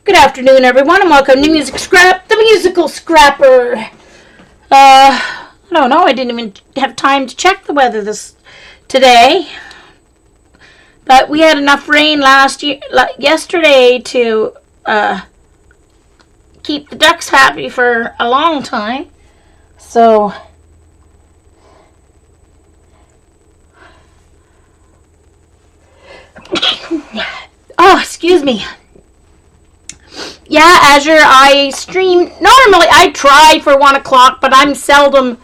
Good afternoon, everyone, and welcome to Music Scrap, the musical scrapper. I don't know. I didn't even have time to check the weather today, but we had enough rain yesterday to keep the ducks happy for a long time. So, oh, excuse me. Yeah, Azure, I stream. Normally, I try for 1 o'clock, but I'm seldom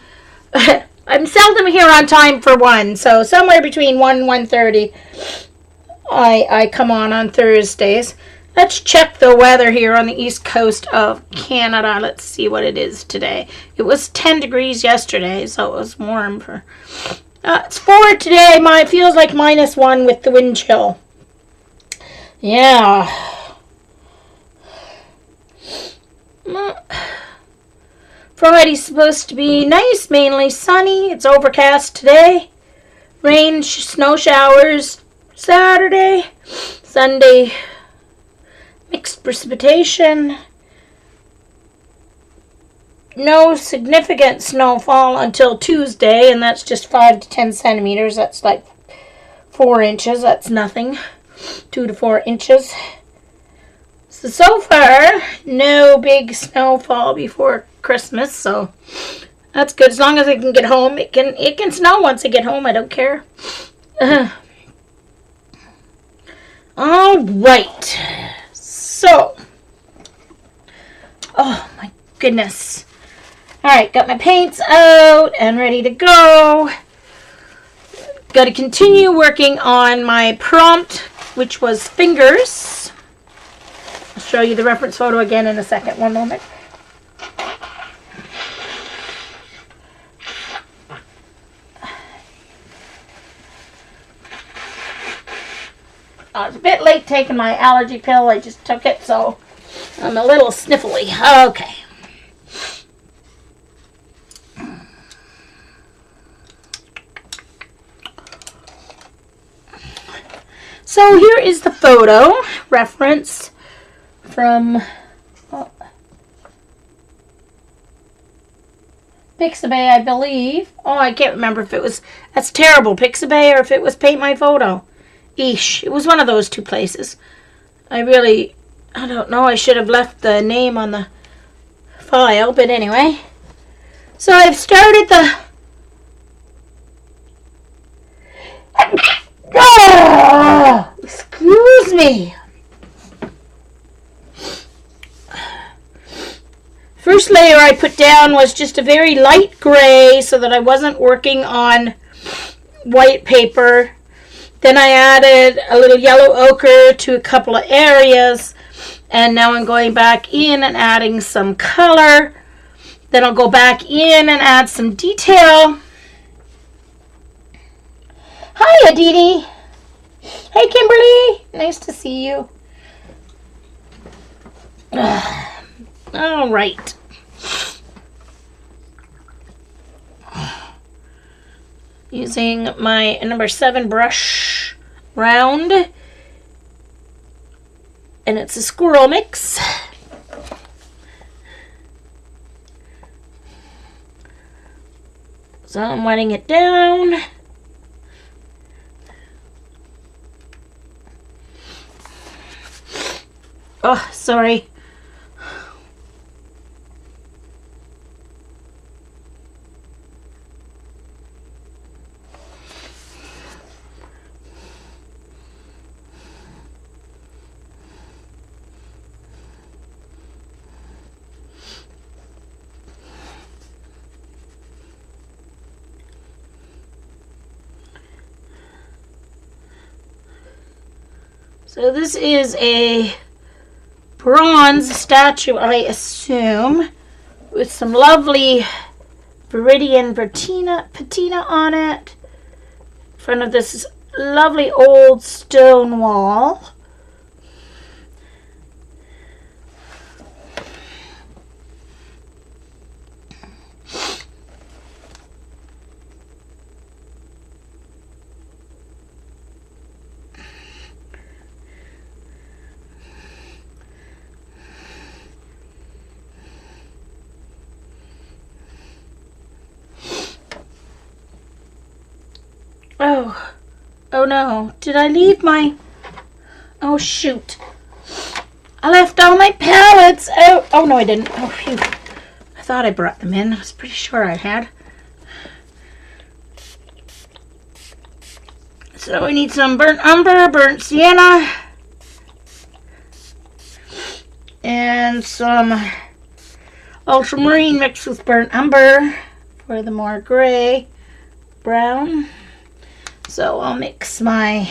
here on time for 1. So, somewhere between 1 and 1:30, I come on Thursdays. Let's check the weather here on the east coast of Canada. Let's see what it is today. It was 10 degrees yesterday, so it was warm. It's 4 today. It feels like -1 with the wind chill. Yeah. Friday's supposed to be nice, mainly sunny. It's overcast today. Rain, snow showers Saturday. Sunday, mixed precipitation. No significant snowfall until Tuesday, and that's just 5 to 10 centimeters. That's like 4 inches. That's nothing. 2 to 4 inches. So far, no big snowfall before Christmas, so that's good. As long as I can get home, it can snow once I get home. I don't care. All right. So, oh my goodness. All right, got my paints out and ready to go. Got to continue working on my prompt, which was fingers. I'll show you the reference photo again in a second. One moment. I was a bit late taking my allergy pill. I just took it, so I'm a little sniffly. Okay. So here is the photo reference from Pixabay, I believe. Oh, I can't remember if it was, that's terrible, Pixabay, or if it was Paint My Photo. Eesh, it was one of those two places. I don't know, I should have left the name on the file, but anyway. So I've started the... Oh, excuse me. First layer I put down was just a very light gray so that I wasn't working on white paper. Then I added a little yellow ochre to a couple of areas, and now I'm going back in and adding some color. Then I'll go back in and add some detail. Hi, Aditi. Hey, Kimberly. Nice to see you. All right. Using my number 7 brush round. And it's a squirrel mix. So I'm wetting it down. Oh, sorry. So this is a bronze statue, I assume, with some lovely Viridian patina on it. In front of this lovely old stone wall. Oh no, did I leave my... Oh shoot. I left all my pallets out. Oh no, I didn't. Oh phew. I thought I brought them in. I was pretty sure I had. So I need some burnt umber, burnt sienna, and some ultramarine mixed with burnt umber for the more gray brown. So I'll mix my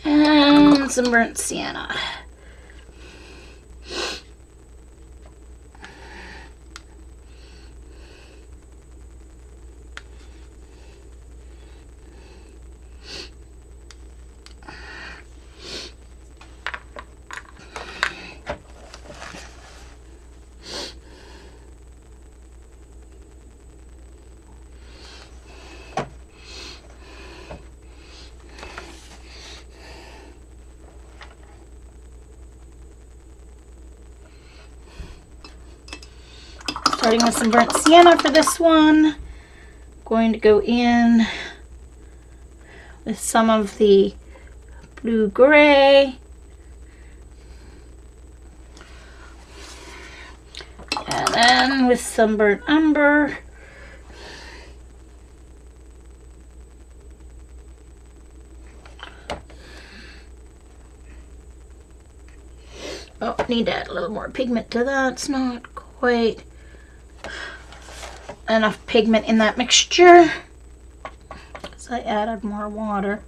and some burnt sienna. Starting with some burnt sienna for this one. Going to go in with some of the blue gray. And then with some burnt umber. Oh, need to add a little more pigment to that. It's not quite enough pigment in that mixture, so I added more water.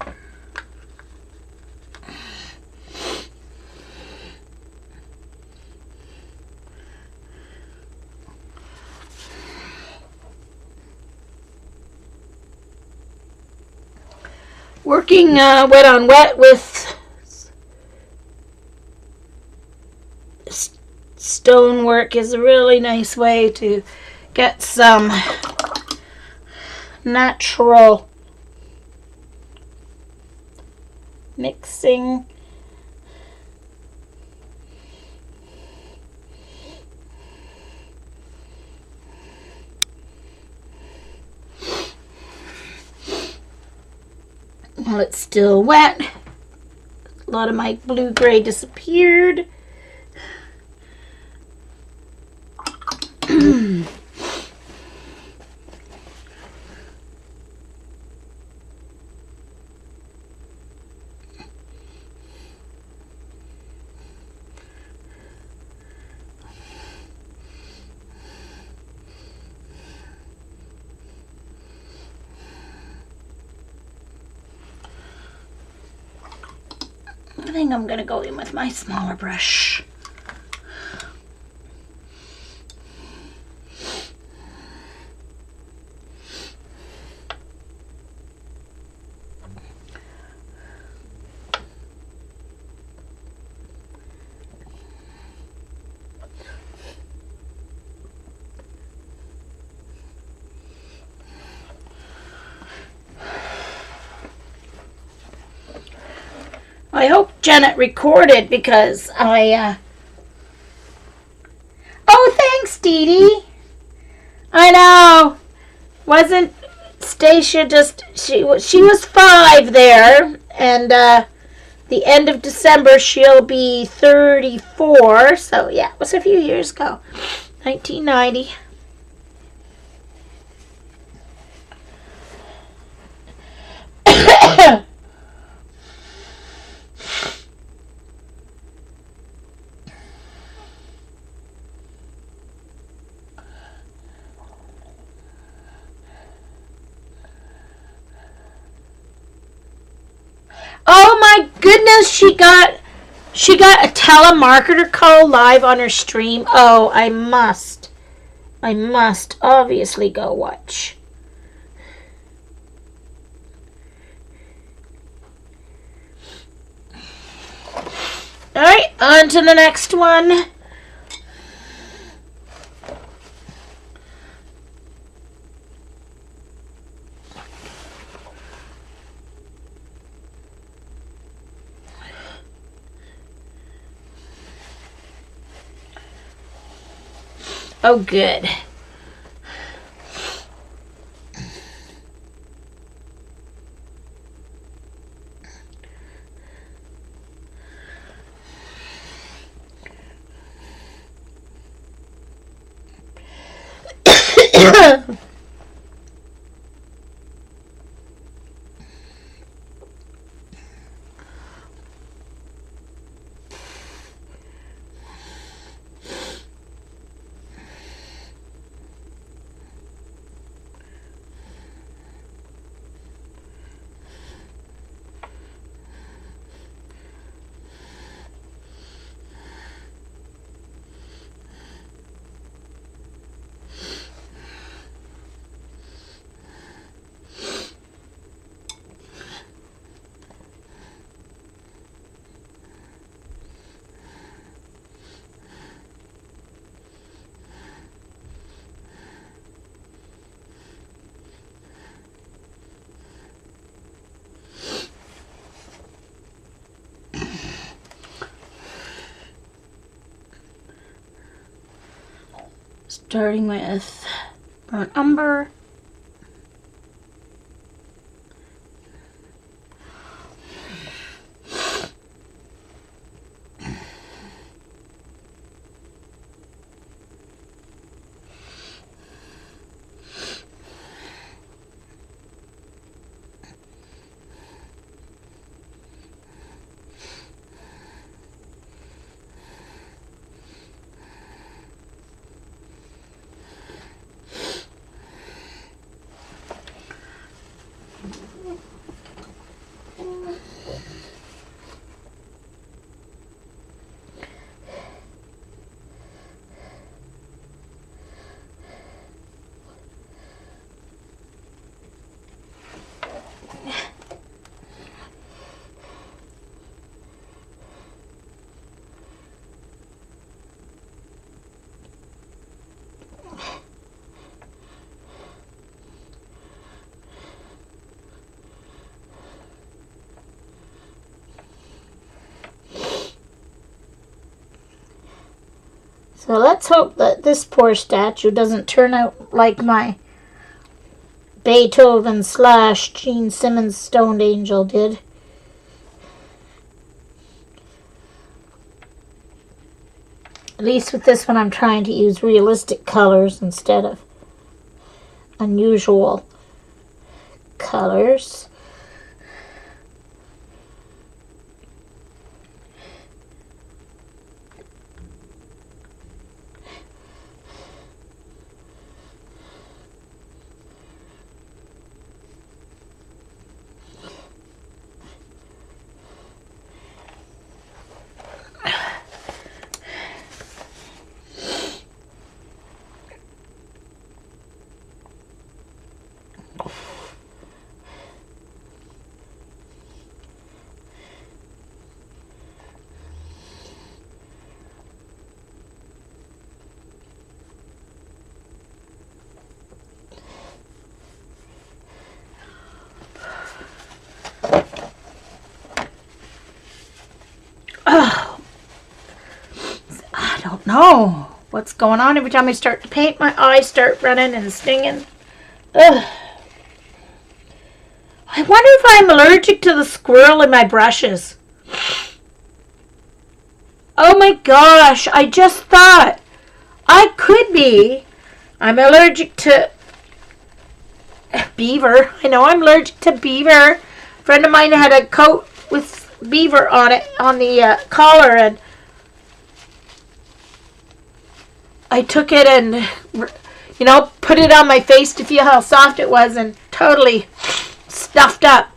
Working wet on wet with stonework is a really nice way to get some natural mixing. While it's still wet, a lot of my blue-gray disappeared. I think I'm going to go in with my smaller brush. I hope Janet recorded because I, Oh, thanks, Dee Dee. I know. Wasn't Stacia just... She was 5 there. And, the end of December, she'll be 34. So, yeah, it was a few years ago. 1990. goodness she got a telemarketer call live on her stream. Oh, I must obviously go watch. Alright, on to the next one. Oh, good. Starting with burnt umber. So let's hope that this poor statue doesn't turn out like my Beethoven / Gene Simmons Stoned Angel did. At least with this one I'm trying to use realistic colors instead of unusual colors. Oh, I don't know what's going on. Every time I start to paint, my eyes start running and stinging. Ugh. I wonder if I'm allergic to the squirrel in my brushes. Oh my gosh, I just thought I could be. I'm allergic to beaver. I know I'm allergic to beaver. A friend of mine had a coat with beaver on it, on the collar, and I took it and, put it on my face to feel how soft it was, and totally stuffed up.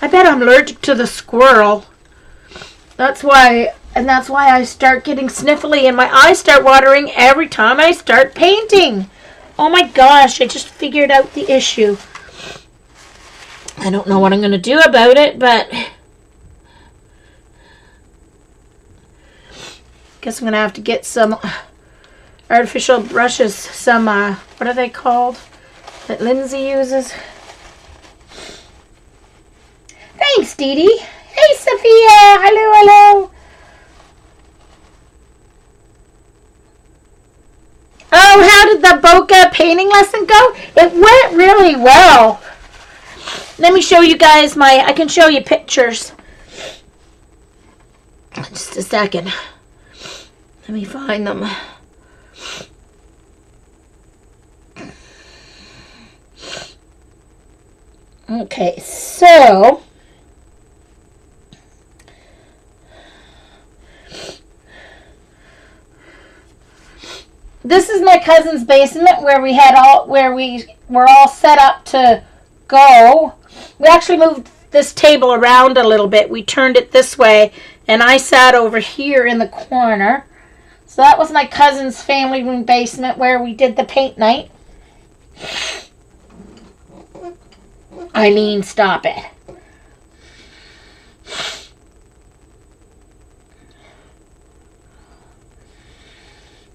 I bet I'm allergic to the squirrel. That's why I start getting sniffly and my eyes start watering every time I start painting. Oh my gosh, I just figured out the issue. I don't know what I'm going to do about it, but guess I'm going to have to get some artificial brushes, some, what are they called, that Lindsay uses. Thanks, Dee Dee. Hey, Sophia. Hello, hello. Oh, how did the bokeh painting lesson go? It went really well. Let me show you guys I can show you pictures. Just a second. Let me find them. Okay, so this is my cousin's basement where we were all set up to go. We actually moved this table around a little bit. We turned it this way, and I sat over here in the corner. So that was my cousin's family room basement where we did the paint night. Eileen, stop it.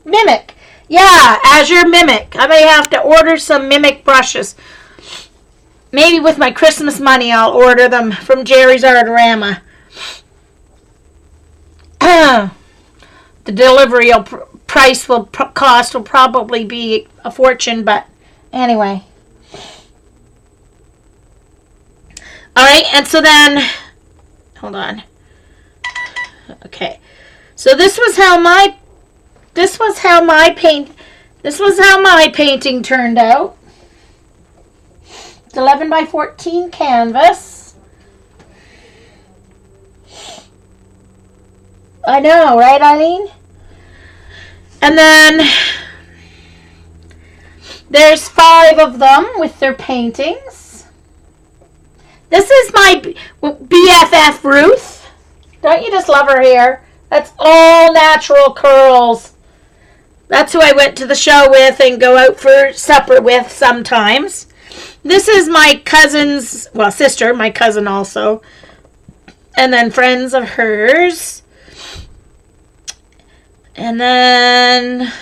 Mimic. Yeah, Azure Mimic. I may have to order some Mimic brushes. Maybe with my Christmas money I'll order them from Jerry's Artorama. The delivery cost will probably be a fortune, but anyway. Alright, and so then, hold on. Okay. So this was how my painting turned out. It's 11 by 14 canvas. I know, right, Eileen? And then there's 5 of them with their paintings. This is my BFF Ruth. Don't you just love her hair? That's all natural curls. That's who I went to the show with and go out for supper with sometimes. This is my cousin's, sister, my cousin also. And then friends of hers. And then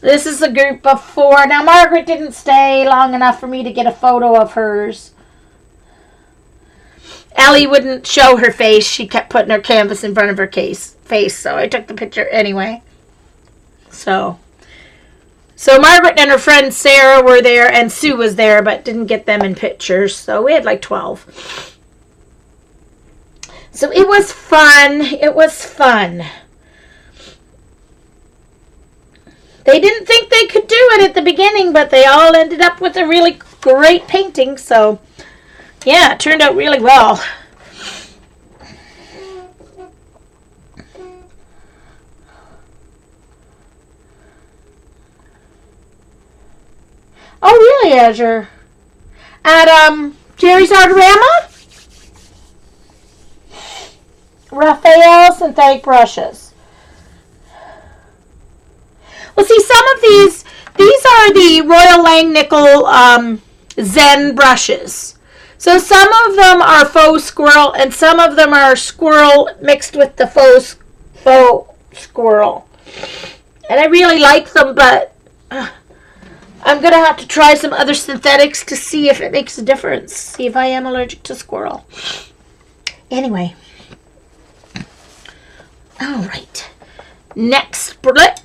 this is a group of 4. Now, Margaret didn't stay long enough for me to get a photo of hers. Ellie wouldn't show her face. She kept putting her canvas in front of her face, so I took the picture anyway. So Margaret and her friend Sarah were there, and Sue was there, but didn't get them in pictures. So we had like 12. So it was fun. It was fun. They didn't think they could do it at the beginning, but they all ended up with a really great painting. So, yeah, it turned out really well. Oh, really, Azure? At Jerry's Artorama? Raphael synthetic brushes. Well, see, some of these are the Royal Langnickel Zen brushes. So some of them are faux squirrel, and some of them are squirrel mixed with the faux squirrel. And I really like them, but I'm going to have to try some other synthetics to see if it makes a difference. See if I am allergic to squirrel. Anyway. All right. Next brick.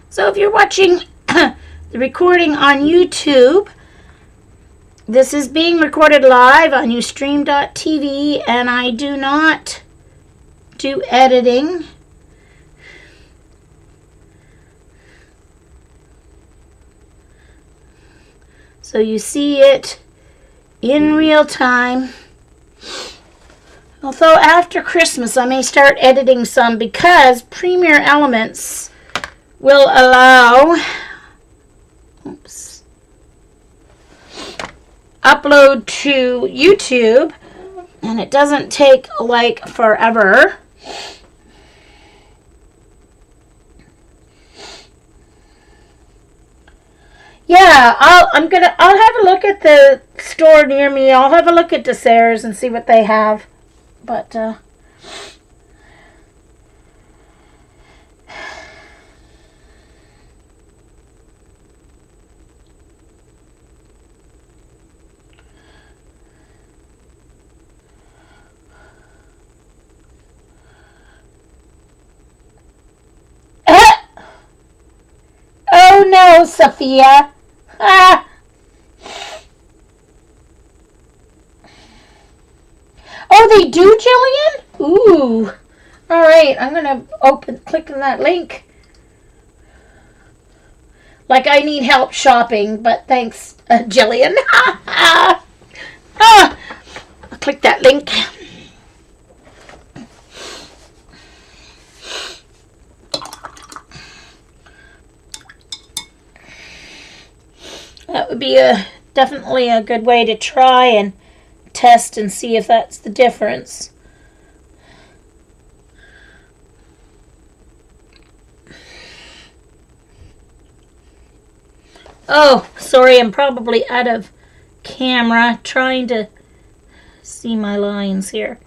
So if you're watching the recording on YouTube, this is being recorded live on Ustream.tv, and I do not do editing. So you see it in real time. Although after Christmas I may start editing some because Premiere Elements will allow upload to YouTube, and it doesn't take like forever. Yeah, I'll have a look at the store near me. I'll have a look at Desserts and see what they have. But oh no, Sophia. Ah. Oh, they do, Jillian? Ooh. All right, I'm going to click on that link. Like I need help shopping, but thanks, Jillian. I'll click that link. That would be definitely a good way to try and test and see if that's the difference. Oh, sorry, I'm probably out of camera trying to see my lines here.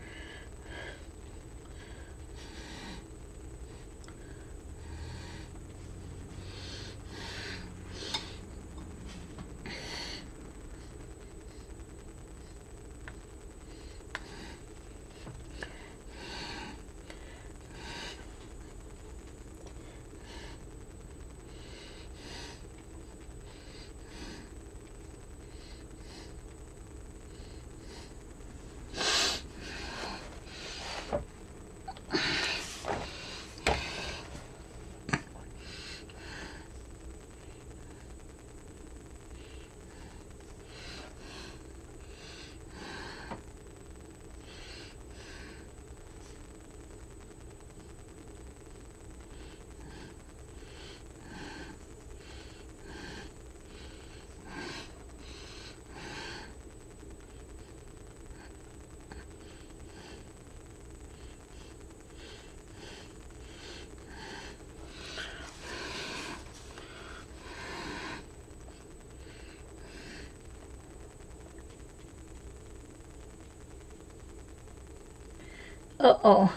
Uh-oh.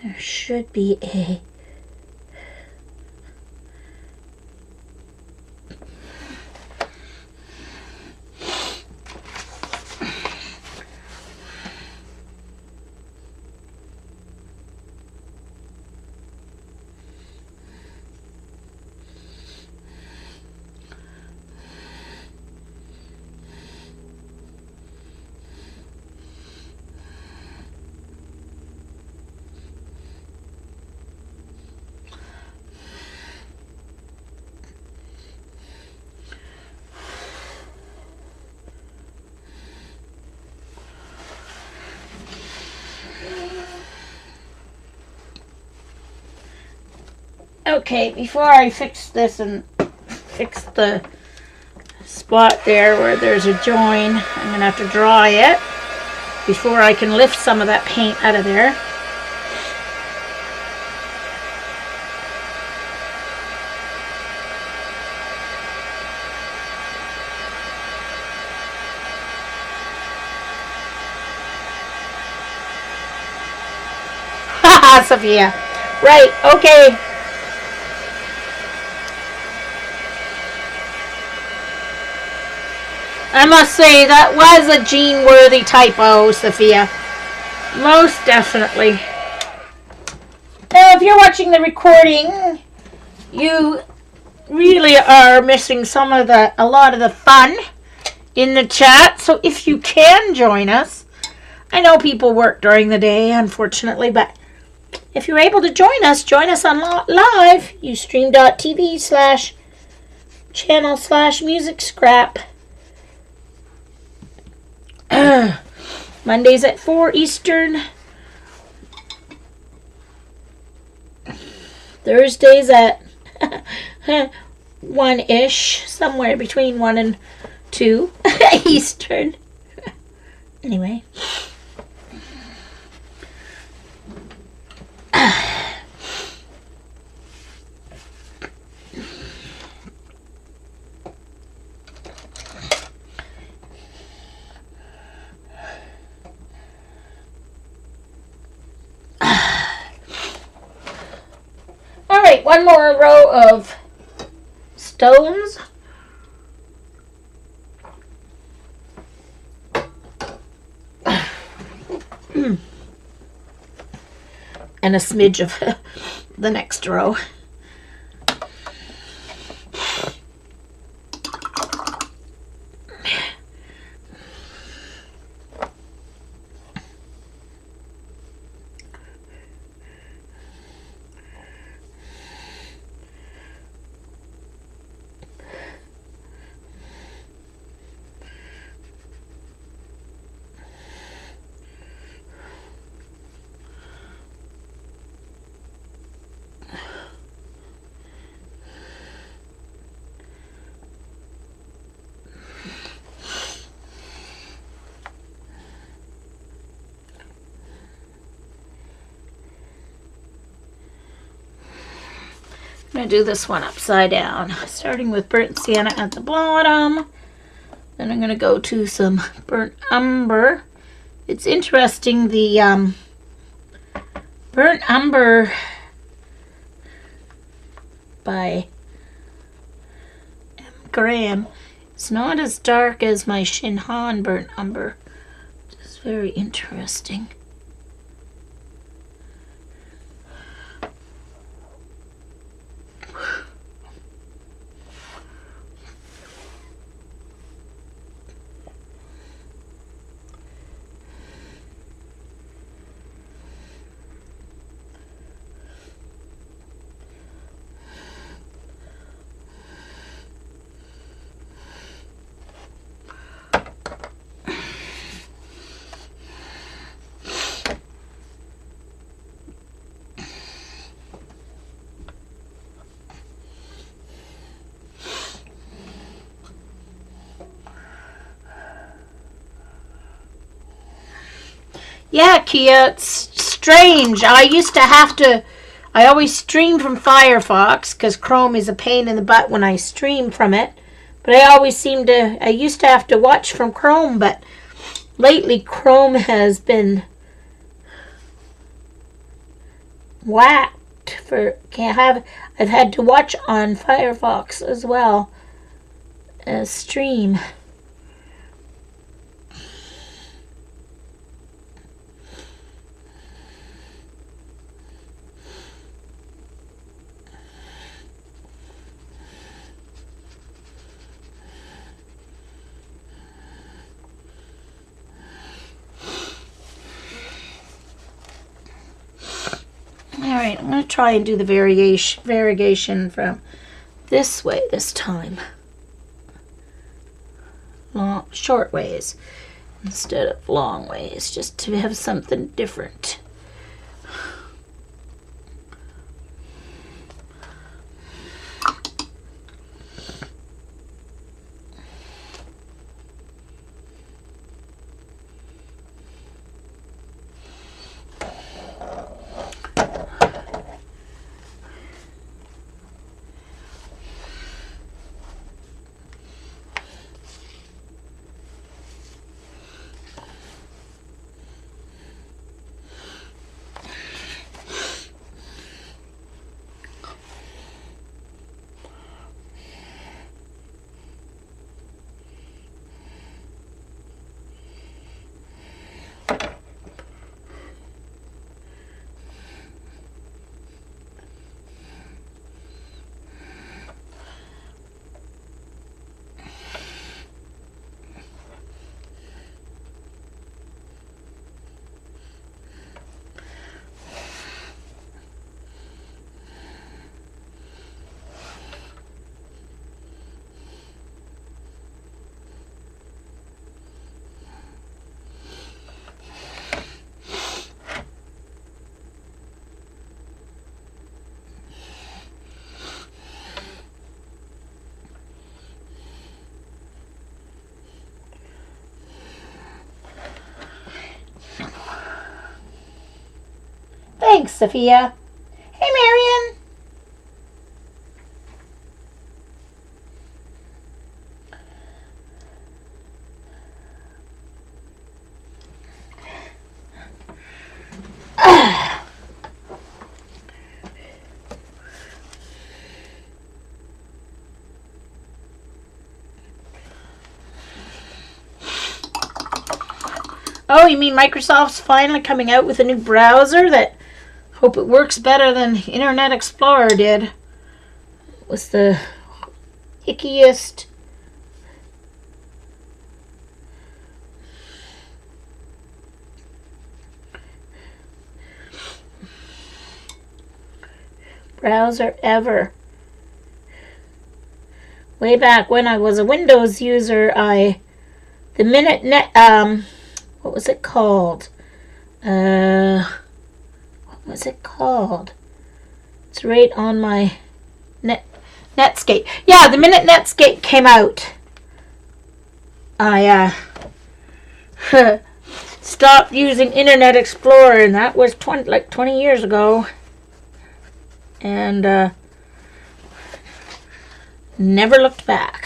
There should be a... Okay, before I fix this and fix the spot there where there's a join, I'm going to have to dry it before I can lift some of that paint out of there. Haha, Sophia. Right, okay. I must say, that was a Gene-worthy typo, Sophia. Most definitely. Now, if you're watching the recording, you really are missing a lot of the fun in the chat. So if you can join us, I know people work during the day, unfortunately, but if you're able to join us on live, ustream.tv/channel/music scrap. Mondays at 4 Eastern. Thursdays at 1-ish, somewhere between 1 and 2 Eastern. Anyway. Alright, one more row of stones. And a smidge of the next row. I'm going to do this one upside down, starting with burnt sienna at the bottom. Then I'm going to go to some burnt umber. It's interesting, the burnt umber by M. Graham, it's not as dark as my Shinhan burnt umber. It's very interesting. Yeah, Kia, it's strange. I always stream from Firefox because Chrome is a pain in the butt when I stream from it. But I used to have to watch from Chrome, but lately Chrome has been whacked I've had to watch on Firefox as well as stream. Alright, I'm going to try and do the variegation from this way this time. Short ways instead of long ways, just to have something different. Thanks, Sophia. Hey, Marion. Oh, you mean Microsoft's finally coming out with a new browser that hope it works better than Internet Explorer did? It was the ickiest. Browser ever. Way back when I was a Windows user, the minute net what was it called? What was it called? It's right on my Netscape. Yeah, the minute Netscape came out, I stopped using Internet Explorer, and that was 20 years ago. And never looked back.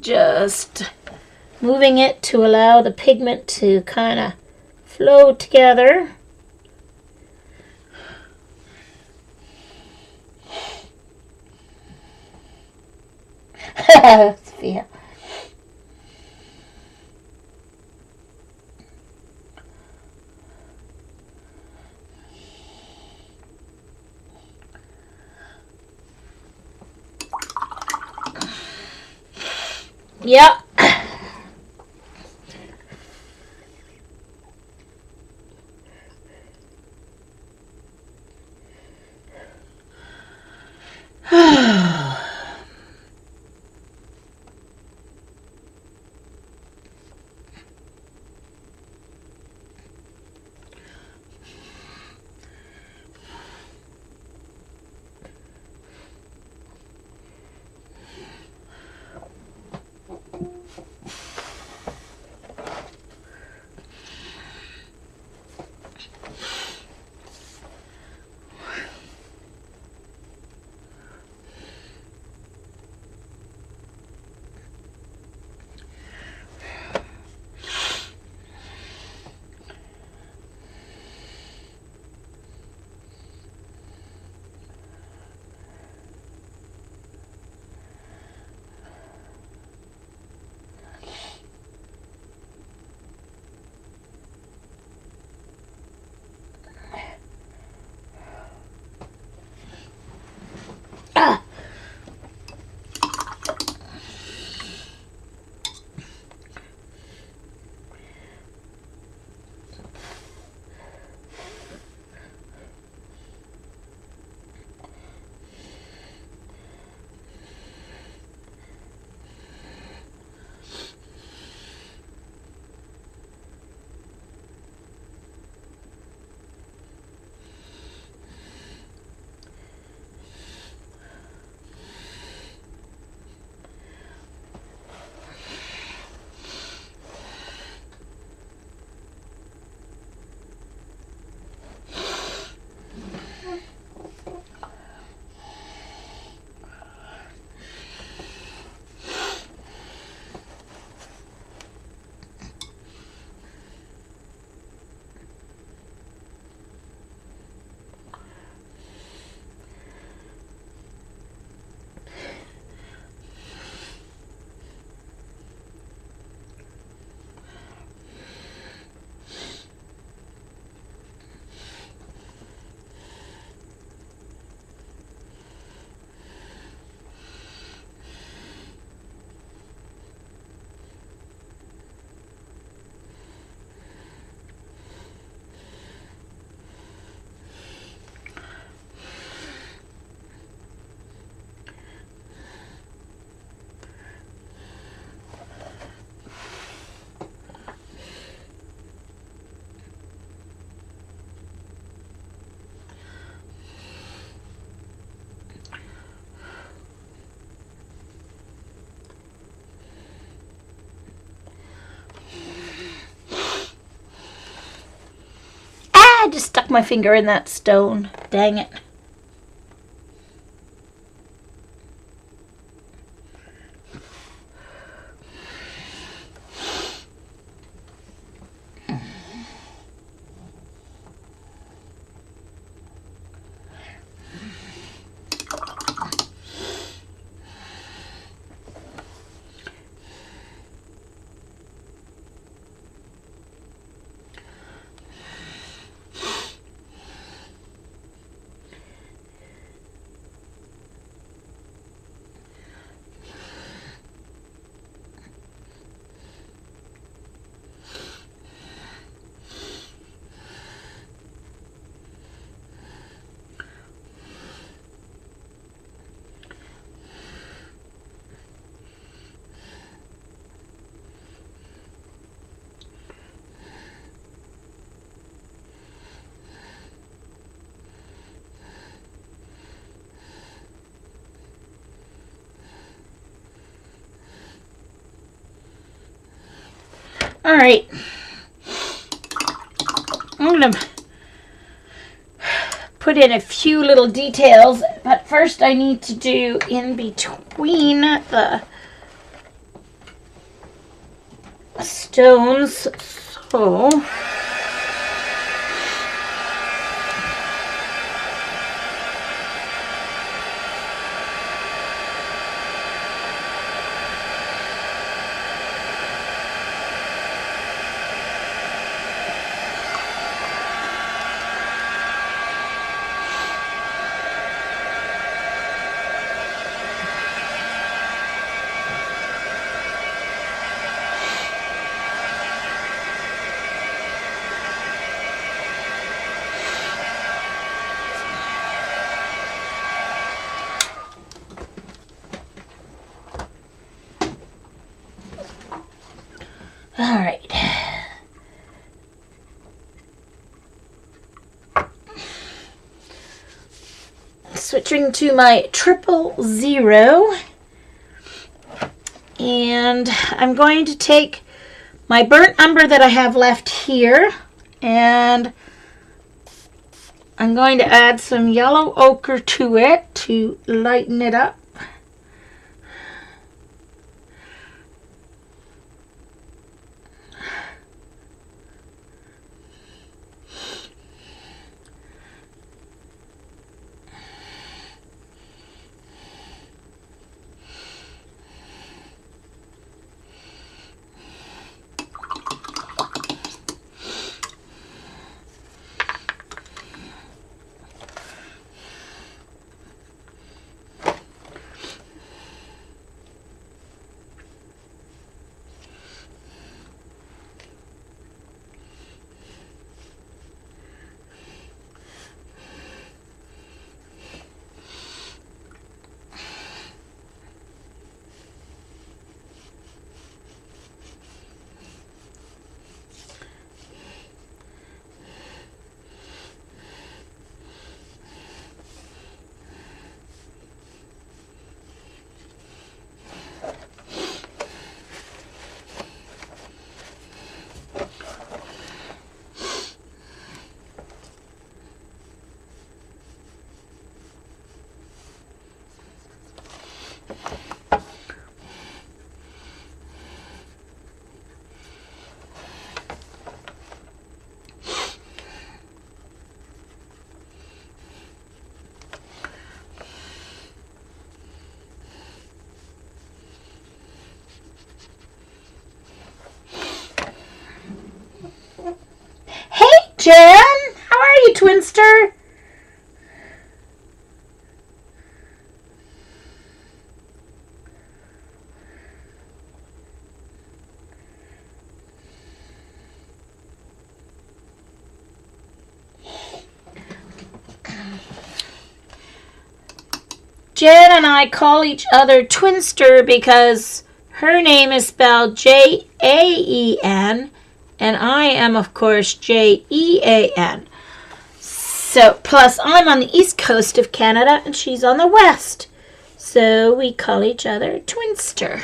Just moving it to allow the pigment to kind of flow together. Sophia. Yep. just stuck my finger in that stone. Dang it. All right. I'm going to put in a few little details, but first I need to do in between the stones. So all right. Switching to my 000, and I'm going to take my burnt umber that I have left here, and I'm going to add some yellow ochre to it to lighten it up. Jen, how are you, Twinster? Jen and I call each other Twinster because her name is spelled Jaen, and I am, of course, Jean. So, plus I'm on the east coast of Canada and she's on the west. So we call each other Twinster.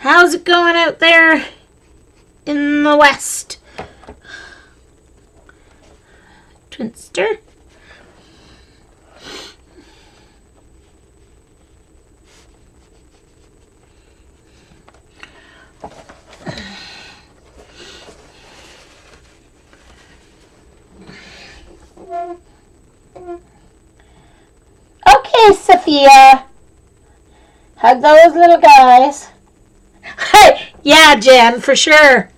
How's it going out there in the west? Twinster? Okay, Sophia. Hug those little guys. Hey, yeah, Jen, for sure.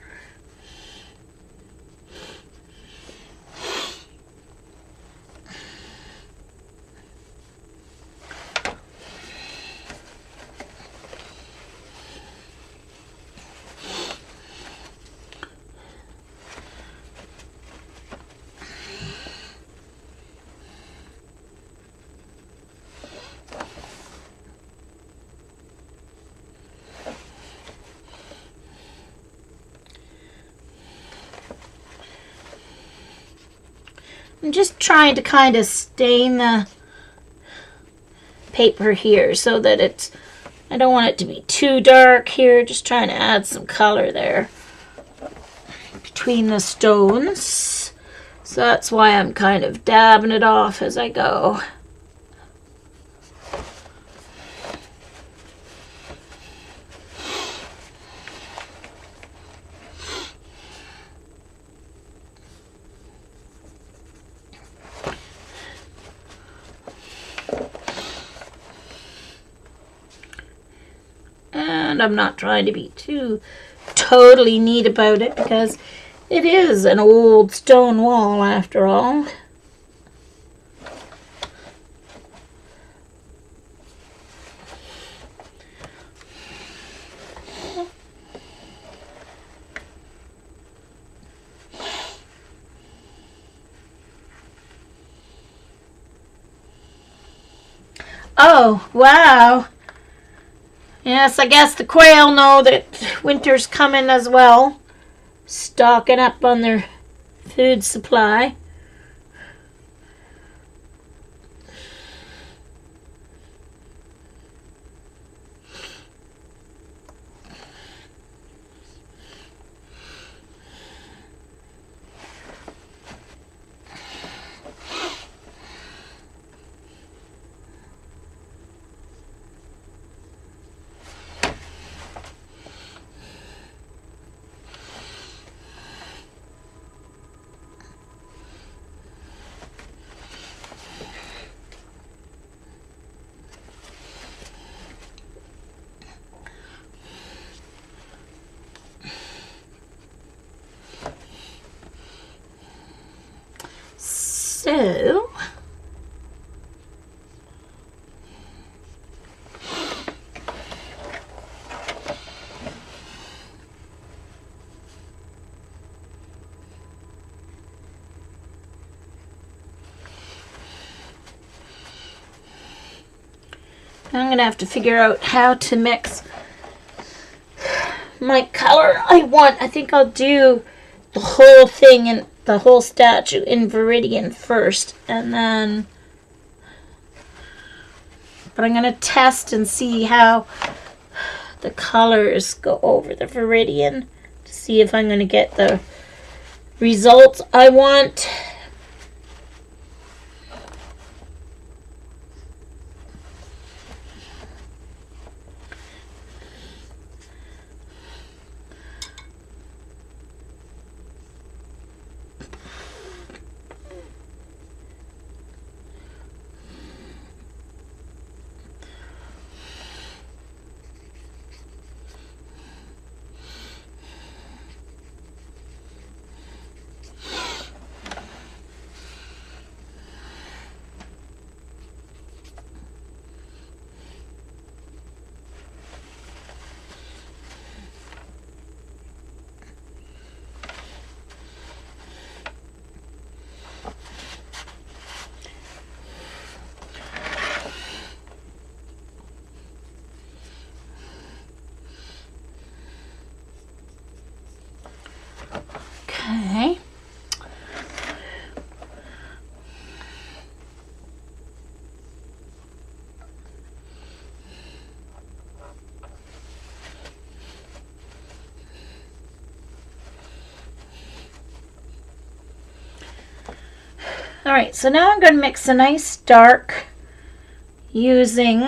I'm just trying to kind of stain the paper here so that I don't want it to be too dark here. Just trying to add some color there between the stones. So that's why I'm kind of dabbing it off as I go. And I'm not trying to be too totally neat about it because it is an old stone wall after all. Oh, wow. Yes, I guess the quail know that winter's coming as well. Stocking up on their food supply. So, I'm going to have to figure out how to mix my color I want. I think I'll do the whole thing and the whole statue in Viridian first, and then, but I'm going to test and see how the colors go over the Viridian to see if I'm going to get the results I want. Alright, so now I'm going to mix a nice dark using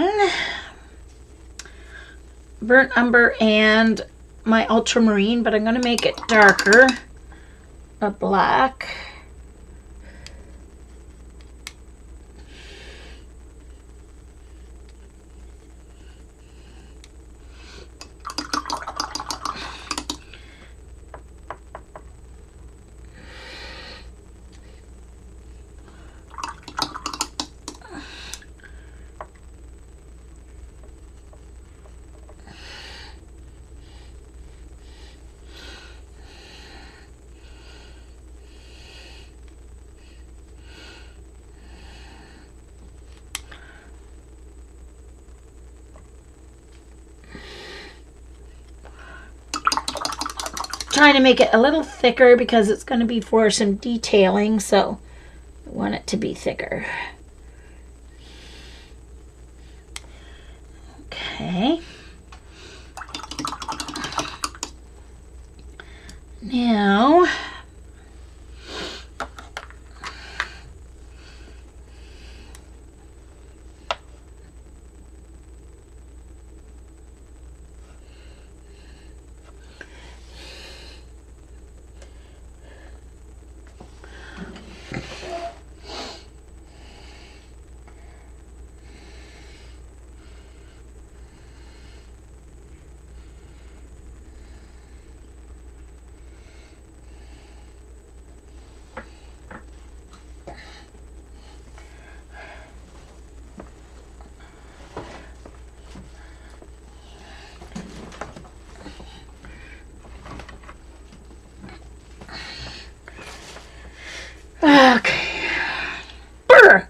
burnt umber and my ultramarine, but I'm going to make it darker, a black. Trying to make it a little thicker because it's going to be for some detailing, so I want it to be thicker. Okay. Now, okay. Brr.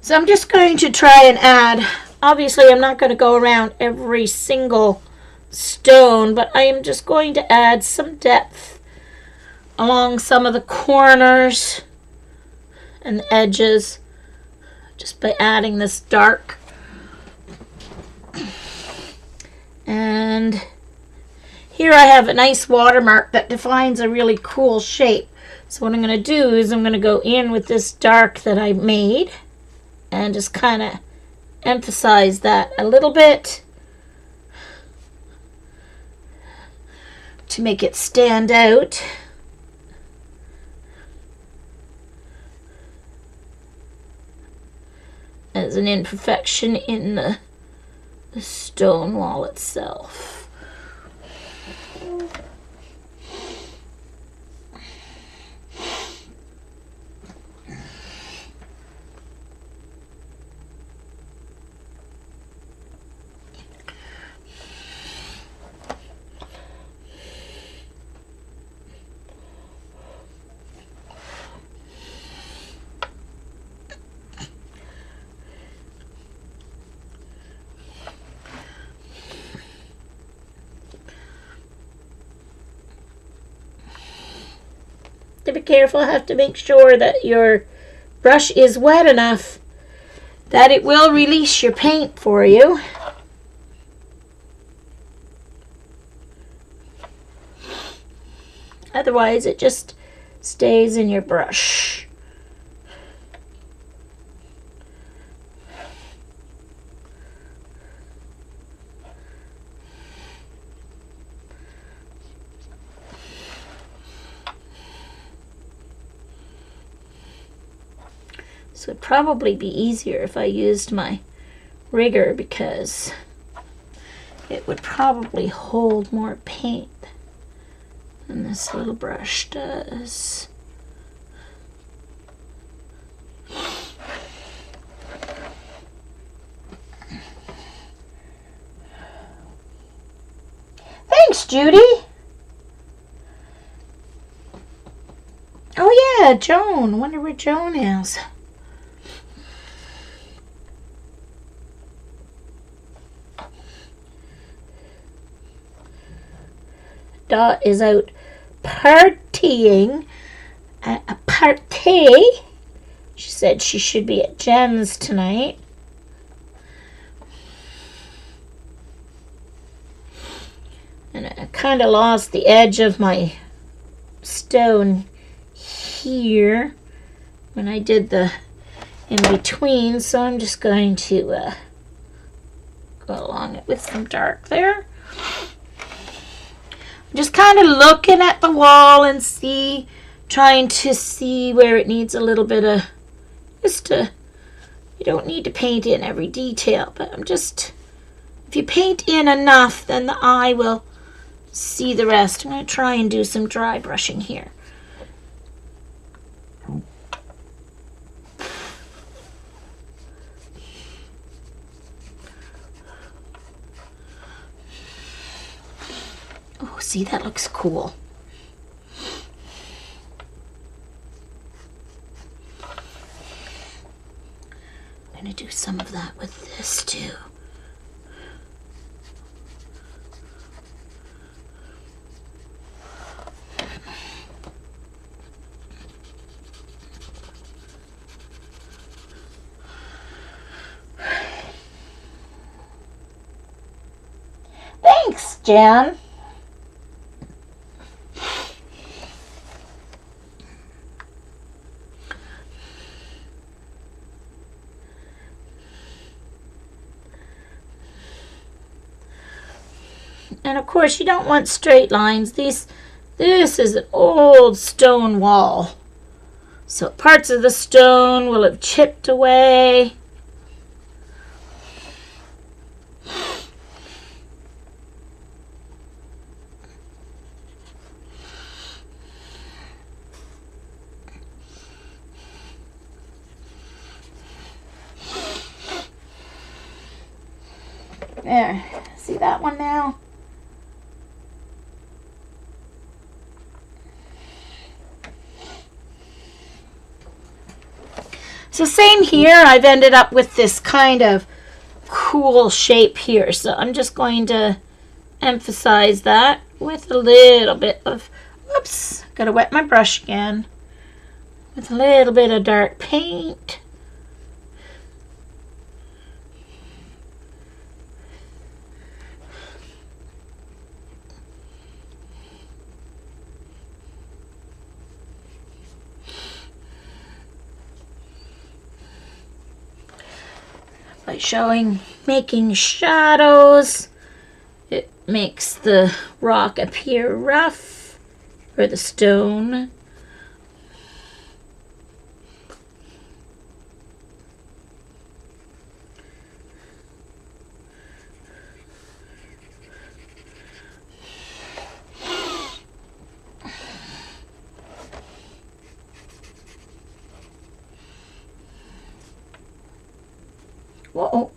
So I'm just going to try and add, obviously I'm not going to go around every single stone, but I am just going to add some depth along some of the corners and the edges just by adding this dark. And here I have a nice watermark that defines a really cool shape. So what I'm going to do is I'm going to go in with this dark that I made and just kind of emphasize that a little bit to make it stand out. As an imperfection in the stone wall itself. To be careful, have to make sure that your brush is wet enough that it will release your paint for you. Otherwise, it just stays in your brush. So it'd probably be easier if I used my rigger because it would probably hold more paint than this little brush does. Thanks, Judy. Oh yeah, Joan. I wonder where Joan is. Dot is out partying at a party. She said she should be at Jen's tonight. And I kind of lost the edge of my stone here when I did the in between, so I'm just going to go along it with some dark there. Just kind of looking at the wall and trying to see where it needs a little bit of, you don't need to paint in every detail, but if you paint in enough, then the eye will see the rest. I'm going to try and do some dry brushing here. Oh, see, that looks cool. I'm going to do some of that with this too. Thanks, Jan. And of course, you don't want straight lines. This is an old stone wall. So parts of the stone will have chipped away. There, see that one now? So same here, I've ended up with this kind of cool shape here. So I'm just going to emphasize that with a little bit of, whoops, gotta wet my brush again, with a little bit of dark paint. By making shadows, it makes the rock appear rough, or the stone. Whoa.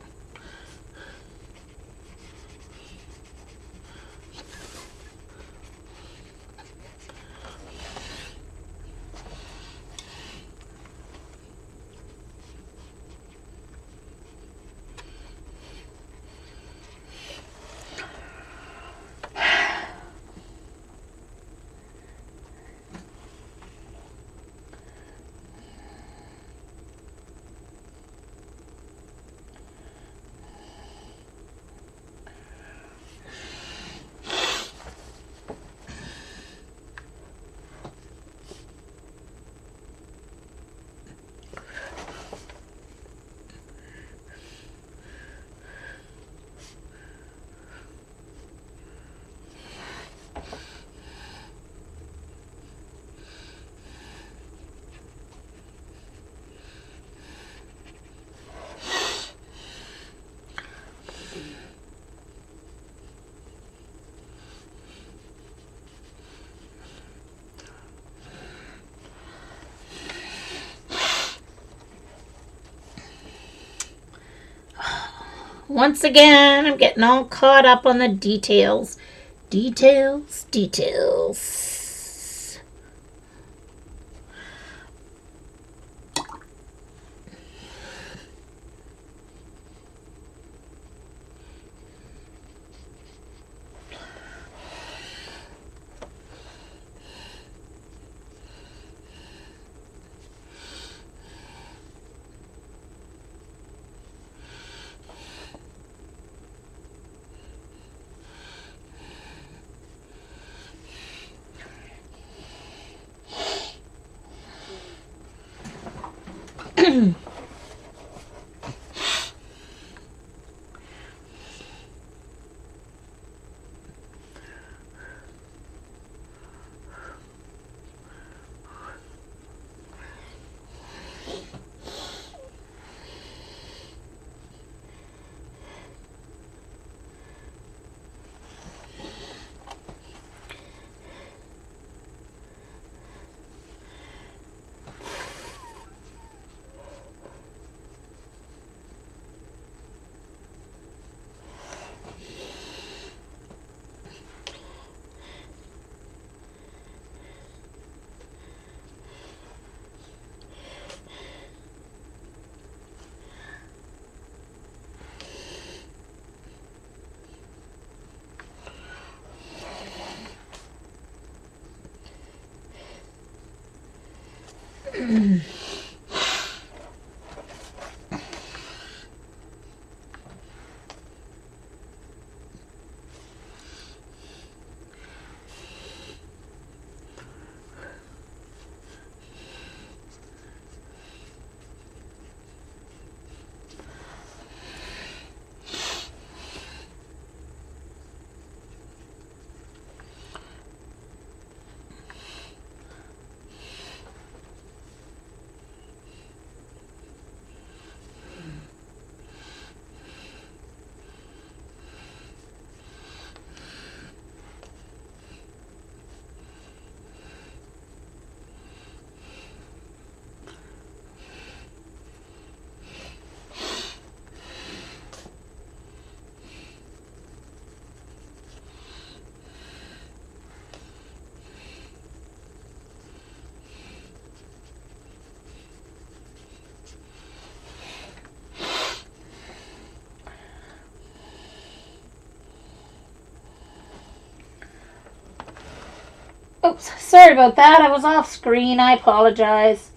Once again, I'm getting all caught up on the details. Details, details. Oops, sorry about that. I was off screen. I apologize.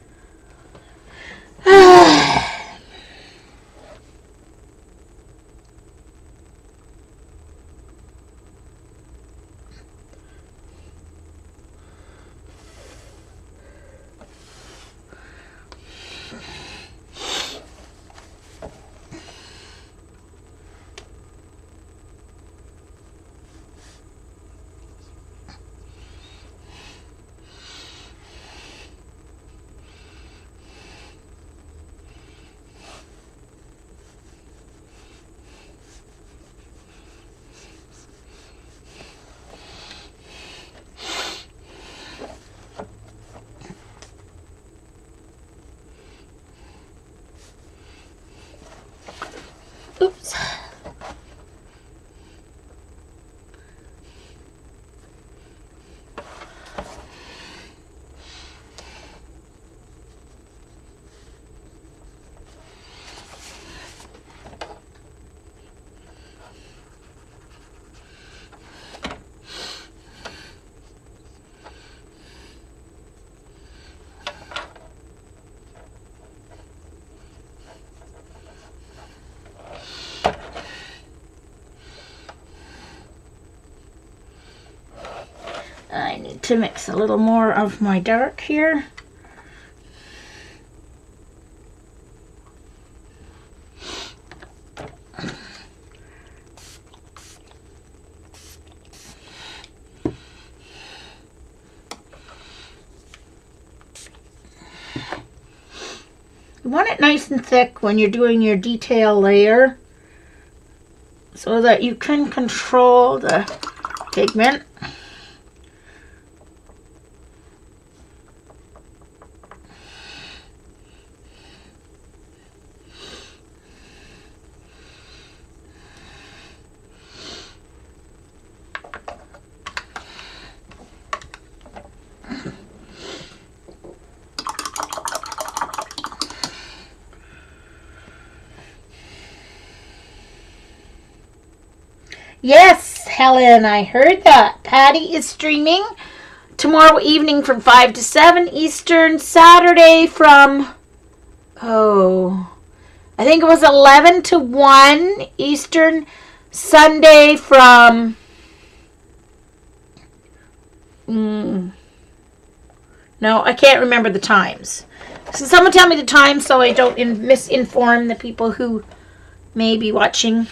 Oops. I need to mix a little more of my dark here. You want it nice and thick when you're doing your detail layer so that you can control the pigment. Yes, Helen, I heard that. Patty is streaming tomorrow evening from 5 to 7 Eastern, Saturday from, I think it was 11 to 1 Eastern, Sunday from, no, I can't remember the times. So someone tell me the time so I don't misinform the people who may be watching.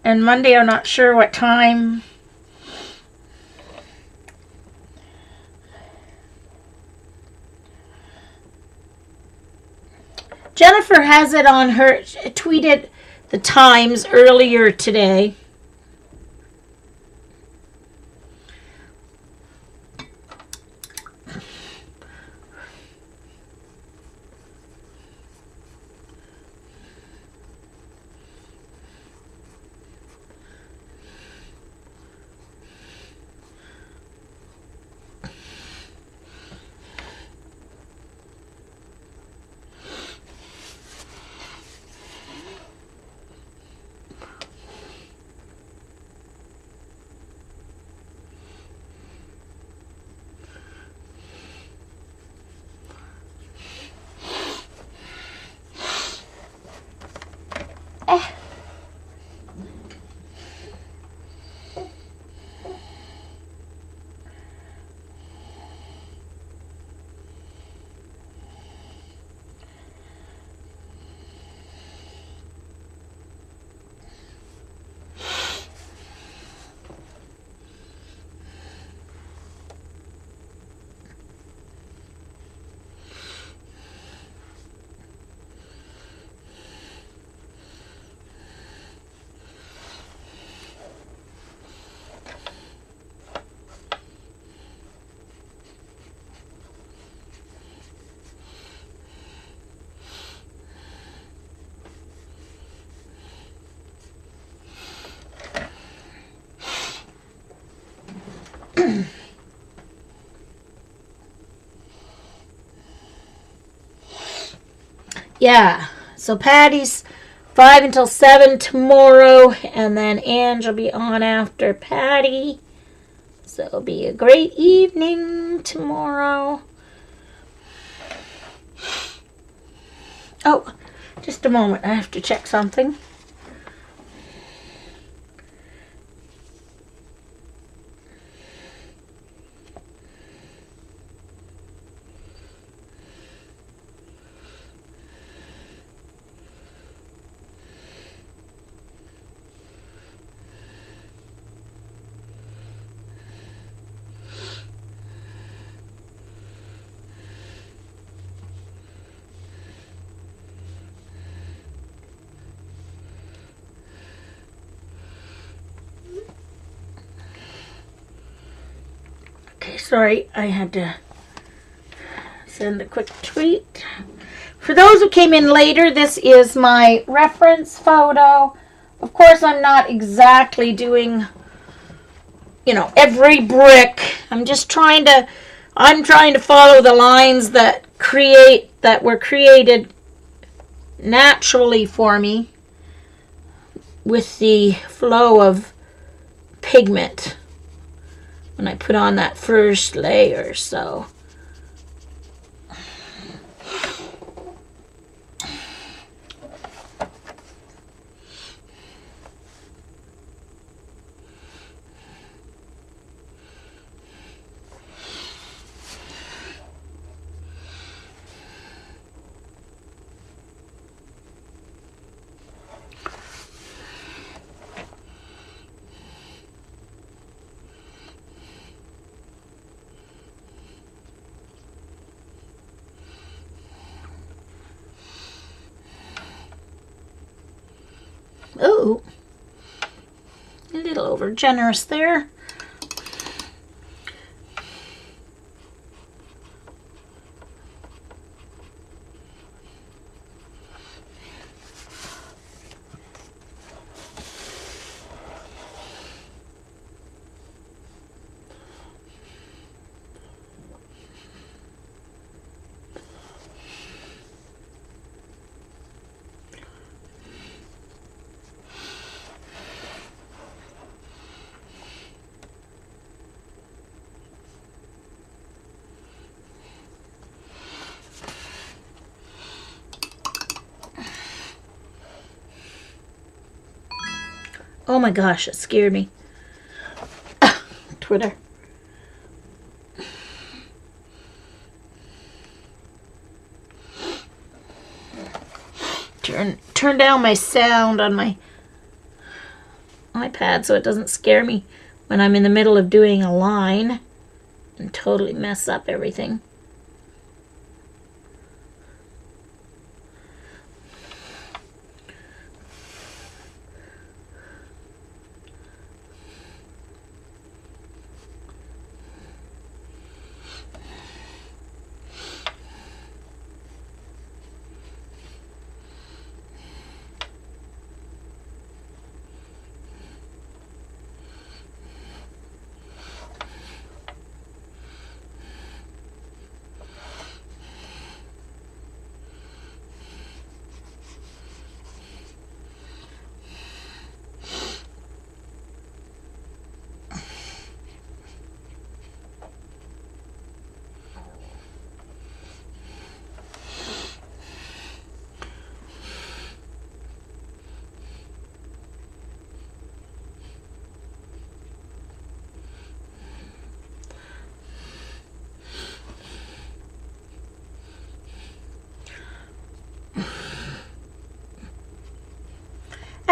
And Monday, I'm not sure what time. Jennifer has it on her, tweeted the times earlier today. Yeah, so Patty's 5 until 7 tomorrow, and then Ange will be on after Patty. So it'll be a great evening tomorrow. Oh, just a moment. I have to check something. Okay, sorry, I had to send a quick tweet. For those who came in later, this is my reference photo. Of course, I'm not exactly doing, every brick. I'm trying to follow the lines that were created naturally for me with the flow of pigment when I put on that first layer. So ooh, a little over generous there. Oh my gosh, it scared me. Twitter. turn down my sound on my iPad so it doesn't scare me when I'm in the middle of doing a line and totally mess up everything.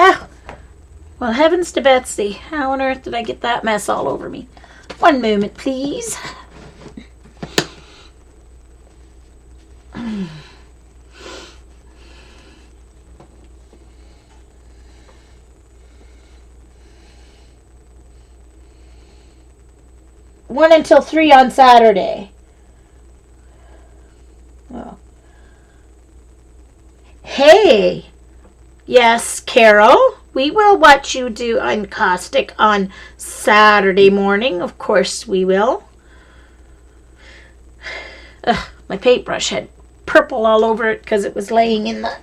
Oh, well, heavens to Betsy. How on earth did I get that mess all over me? One moment, please. One until 3 on Saturday. Oh. Hey! Yes, Carol, we will watch you do Encaustic on Saturday morning. Of course we will. My paintbrush had purple all over it because it was laying in the...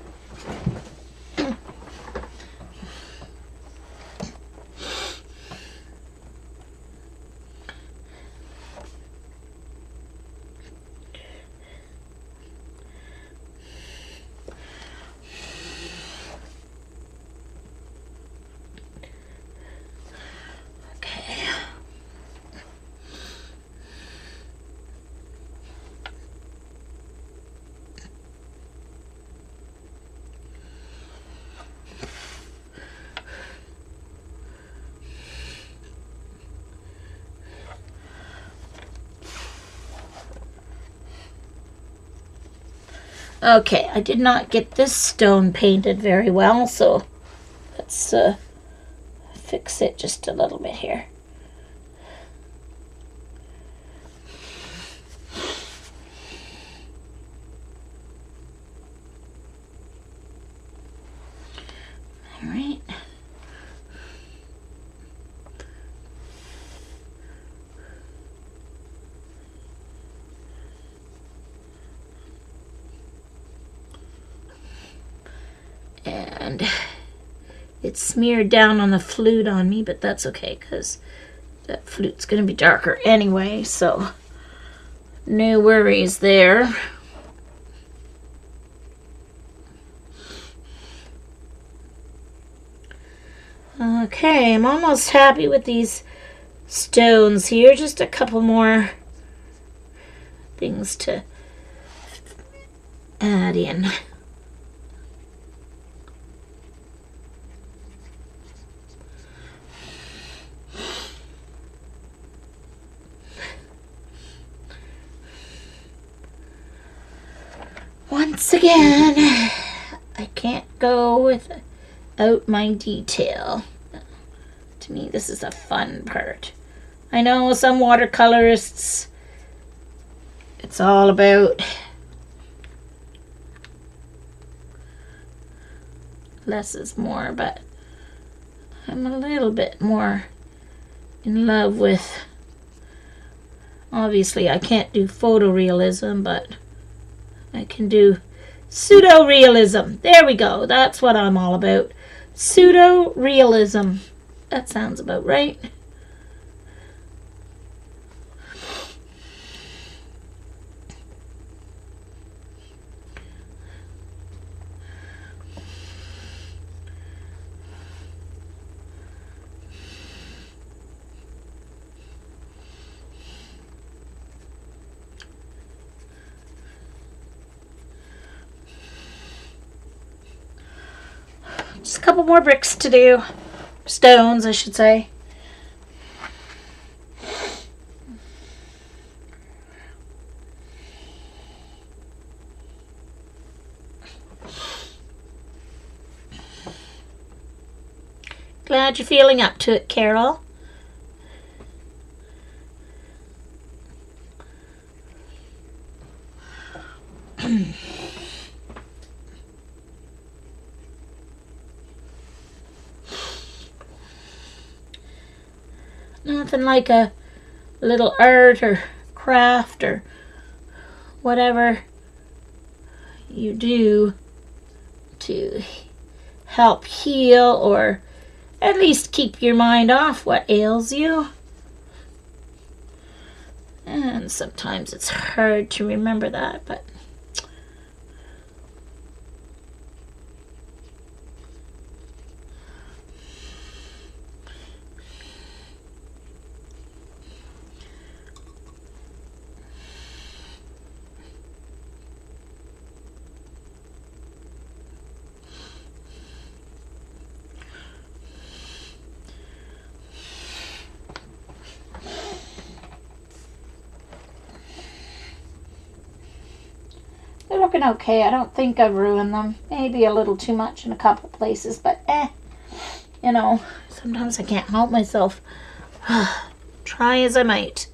Okay, I did not get this stone painted very well, so let's fix it just a little bit here. All right. And it's smeared down on the flute on me, but that's okay because that flute's going to be darker anyway, so no worries there. Okay, I'm almost happy with these stones here. Just a couple more things to add in. Once again, I can't go without my detail. To me, this is a fun part. I know some watercolorists, it's all about less is more, but I'm a little bit more in love with, obviously I can't do photorealism, but I can do pseudo-realism. There we go. That's what I'm all about. Pseudo-realism. That sounds about right. Just a couple more bricks to do. Stones, I should say. Glad you're feeling up to it, Carol. Nothing like a little art or craft or whatever you do to help heal or at least keep your mind off what ails you. And sometimes it's hard to remember that, but they're looking okay. I don't think I've ruined them. Maybe a little too much in a couple places, but you know, sometimes I can't help myself. Try as I might.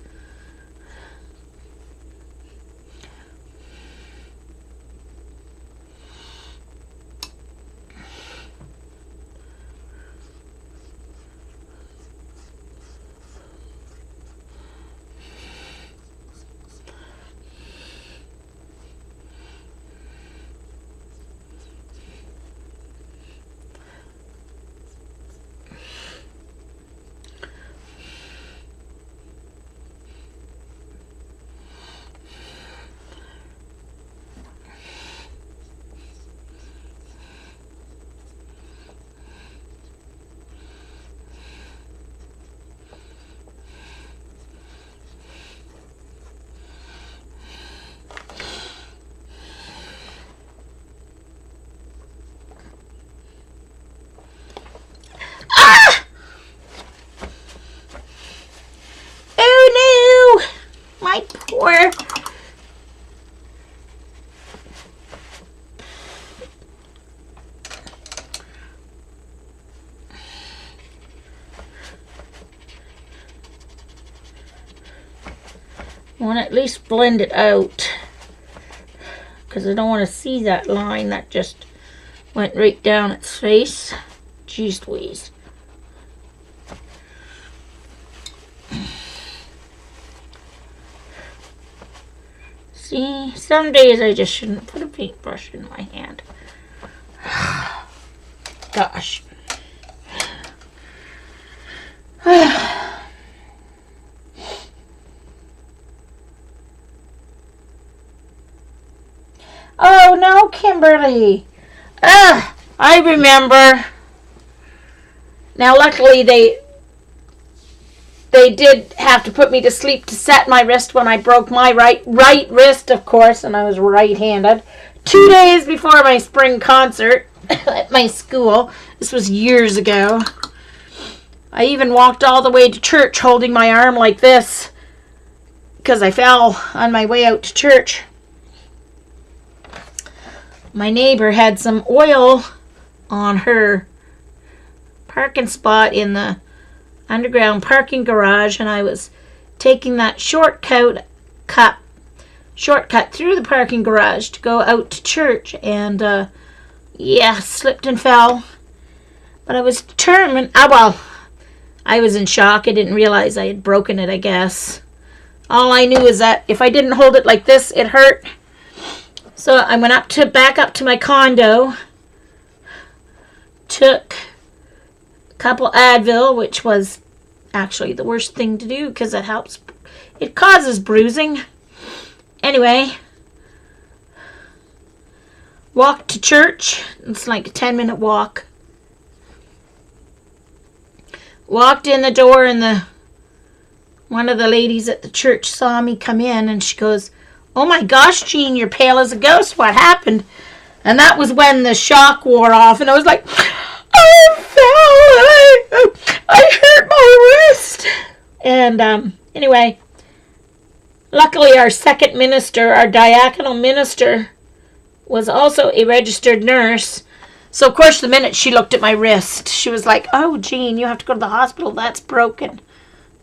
Poor. I want to at least blend it out because I don't want to see that line that just went right down its face. Jeez Louise. See, some days I just shouldn't put a paintbrush in my hand. Gosh. Oh no, Kimberly. I remember. Now luckily they did have to put me to sleep to set my wrist when I broke my right wrist, of course, and I was right-handed. 2 days before my spring concert at my school. This was years ago. I even walked all the way to church holding my arm like this because I fell on my way out to church. My neighbor had some oil on her parking spot in the underground parking garage, and I was taking that shortcut through the parking garage to go out to church, and slipped and fell. But I was determined. I was in shock. I didn't realize I had broken it, I guess. All I knew is that if I didn't hold it like this, it hurt. So I went back up to my condo, took a couple Advil, which was actually the worst thing to do because it causes bruising. Anyway, walked to church. It's like a 10-minute walk. Walked in the door, and one of the ladies at the church saw me come in, and she goes, "Oh my gosh, Jean, you're pale as a ghost. What happened?" And that was when the shock wore off, and I was like, I fell. I hurt my wrist. And anyway, luckily our second minister, our diaconal minister, was also a registered nurse. So, of course, the minute she looked at my wrist, she was like, oh, Jean, you have to go to the hospital. That's broken.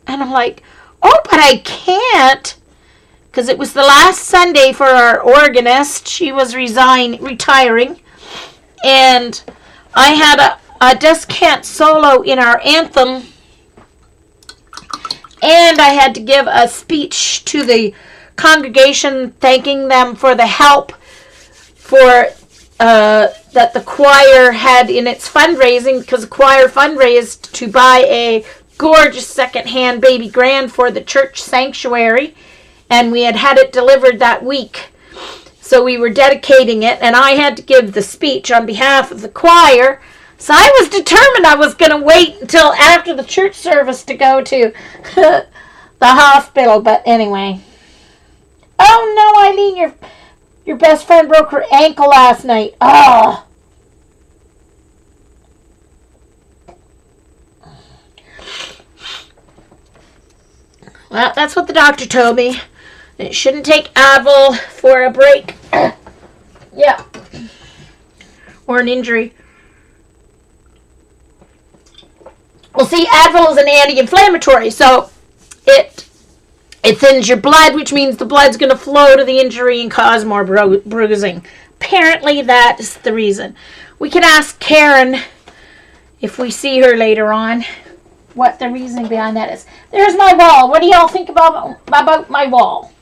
And I'm like, oh, but I can't. Because it was the last Sunday for our organist. She was retiring. And I had a descant solo in our anthem. And I had to give a speech to the congregation thanking them for the help for that the choir had in its fundraising, because the choir fundraised to buy a gorgeous second-hand baby grand for the church sanctuary, and we had it delivered that week. So we were dedicating it, and I had to give the speech on behalf of the choir. So I was determined I was going to wait until after the church service to go to the hospital. But anyway. Oh no, Eileen, your best friend broke her ankle last night. Oh. Well, that's what the doctor told me. It shouldn't take Advil for a break. Yeah. Or an injury. Well, see, Advil is an anti-inflammatory, so it thins your blood, which means the blood's going to flow to the injury and cause more bruising. Apparently, that is the reason. We can ask Karen, if we see her later on, what the reasoning behind that is. There's my wall. What do y'all think about my wall?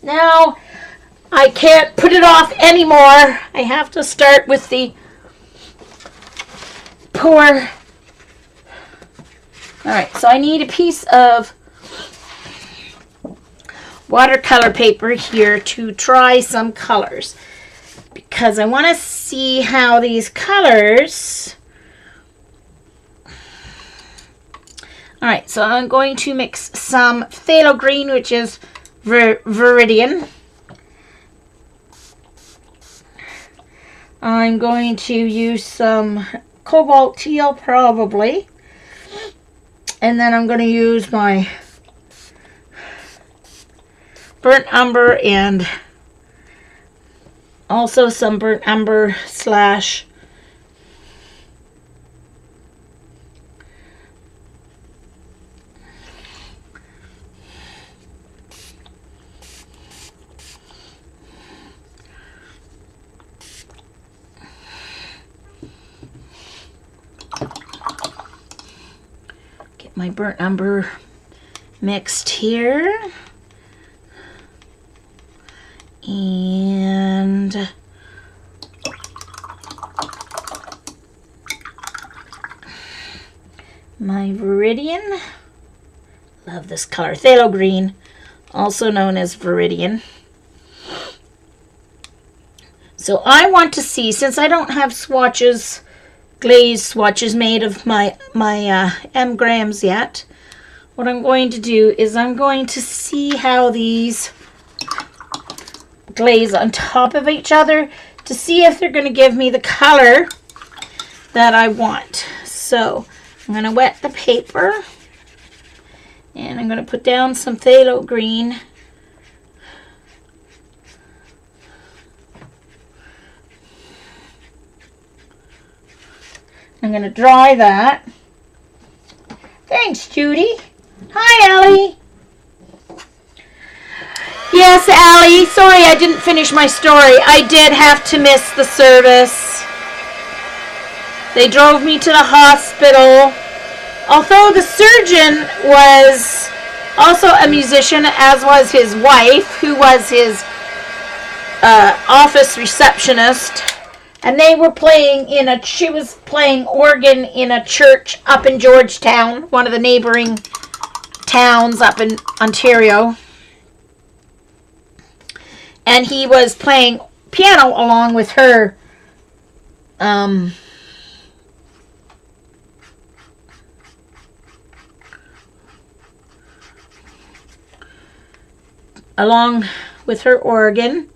Now, I can't put it off anymore. I have to start with the poor. Alright, so I need a piece of watercolor paper here to try some colors, because I want to see how these colors. Alright, so I'm going to mix some phthalo green, which is Viridian. I'm going to use some cobalt teal, probably. And then I'm going to use my burnt umber and also some burnt umber slash my burnt umber mixed here, and my Viridian. Love this color, phthalo green, also known as Viridian. So I want to see, since I don't have swatches, glazed swatches made of my M-grams yet, what I'm going to do is I'm going to see how these glaze on top of each other to see if they're going to give me the color that I want. So I'm going to wet the paper, and I'm going to put down some phthalo green. I'm going to dry that. Thanks, Judy. Hi, Allie. Yes, Allie. Sorry I didn't finish my story. I did have to miss the service. They drove me to the hospital. Although the surgeon was also a musician, as was his wife, who was his office receptionist. And they were playing she was playing organ in a church up in Georgetown, one of the neighboring towns up in Ontario. And he was playing piano along with her. Along with her organ.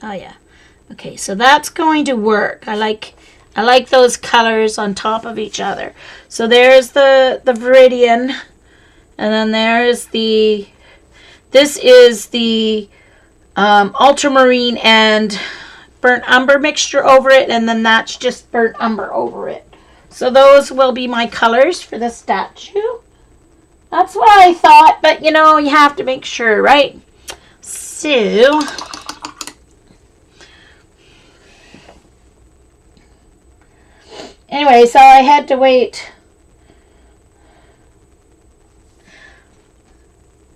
Oh yeah. Okay, so that's going to work. I like those colors on top of each other. So there's the Viridian, and then there's the, this is the ultramarine and burnt umber mixture over it, and then that's just burnt umber over it. So those will be my colors for the statue. That's what I thought, but you know, you have to make sure, right? So anyway, so I had to wait.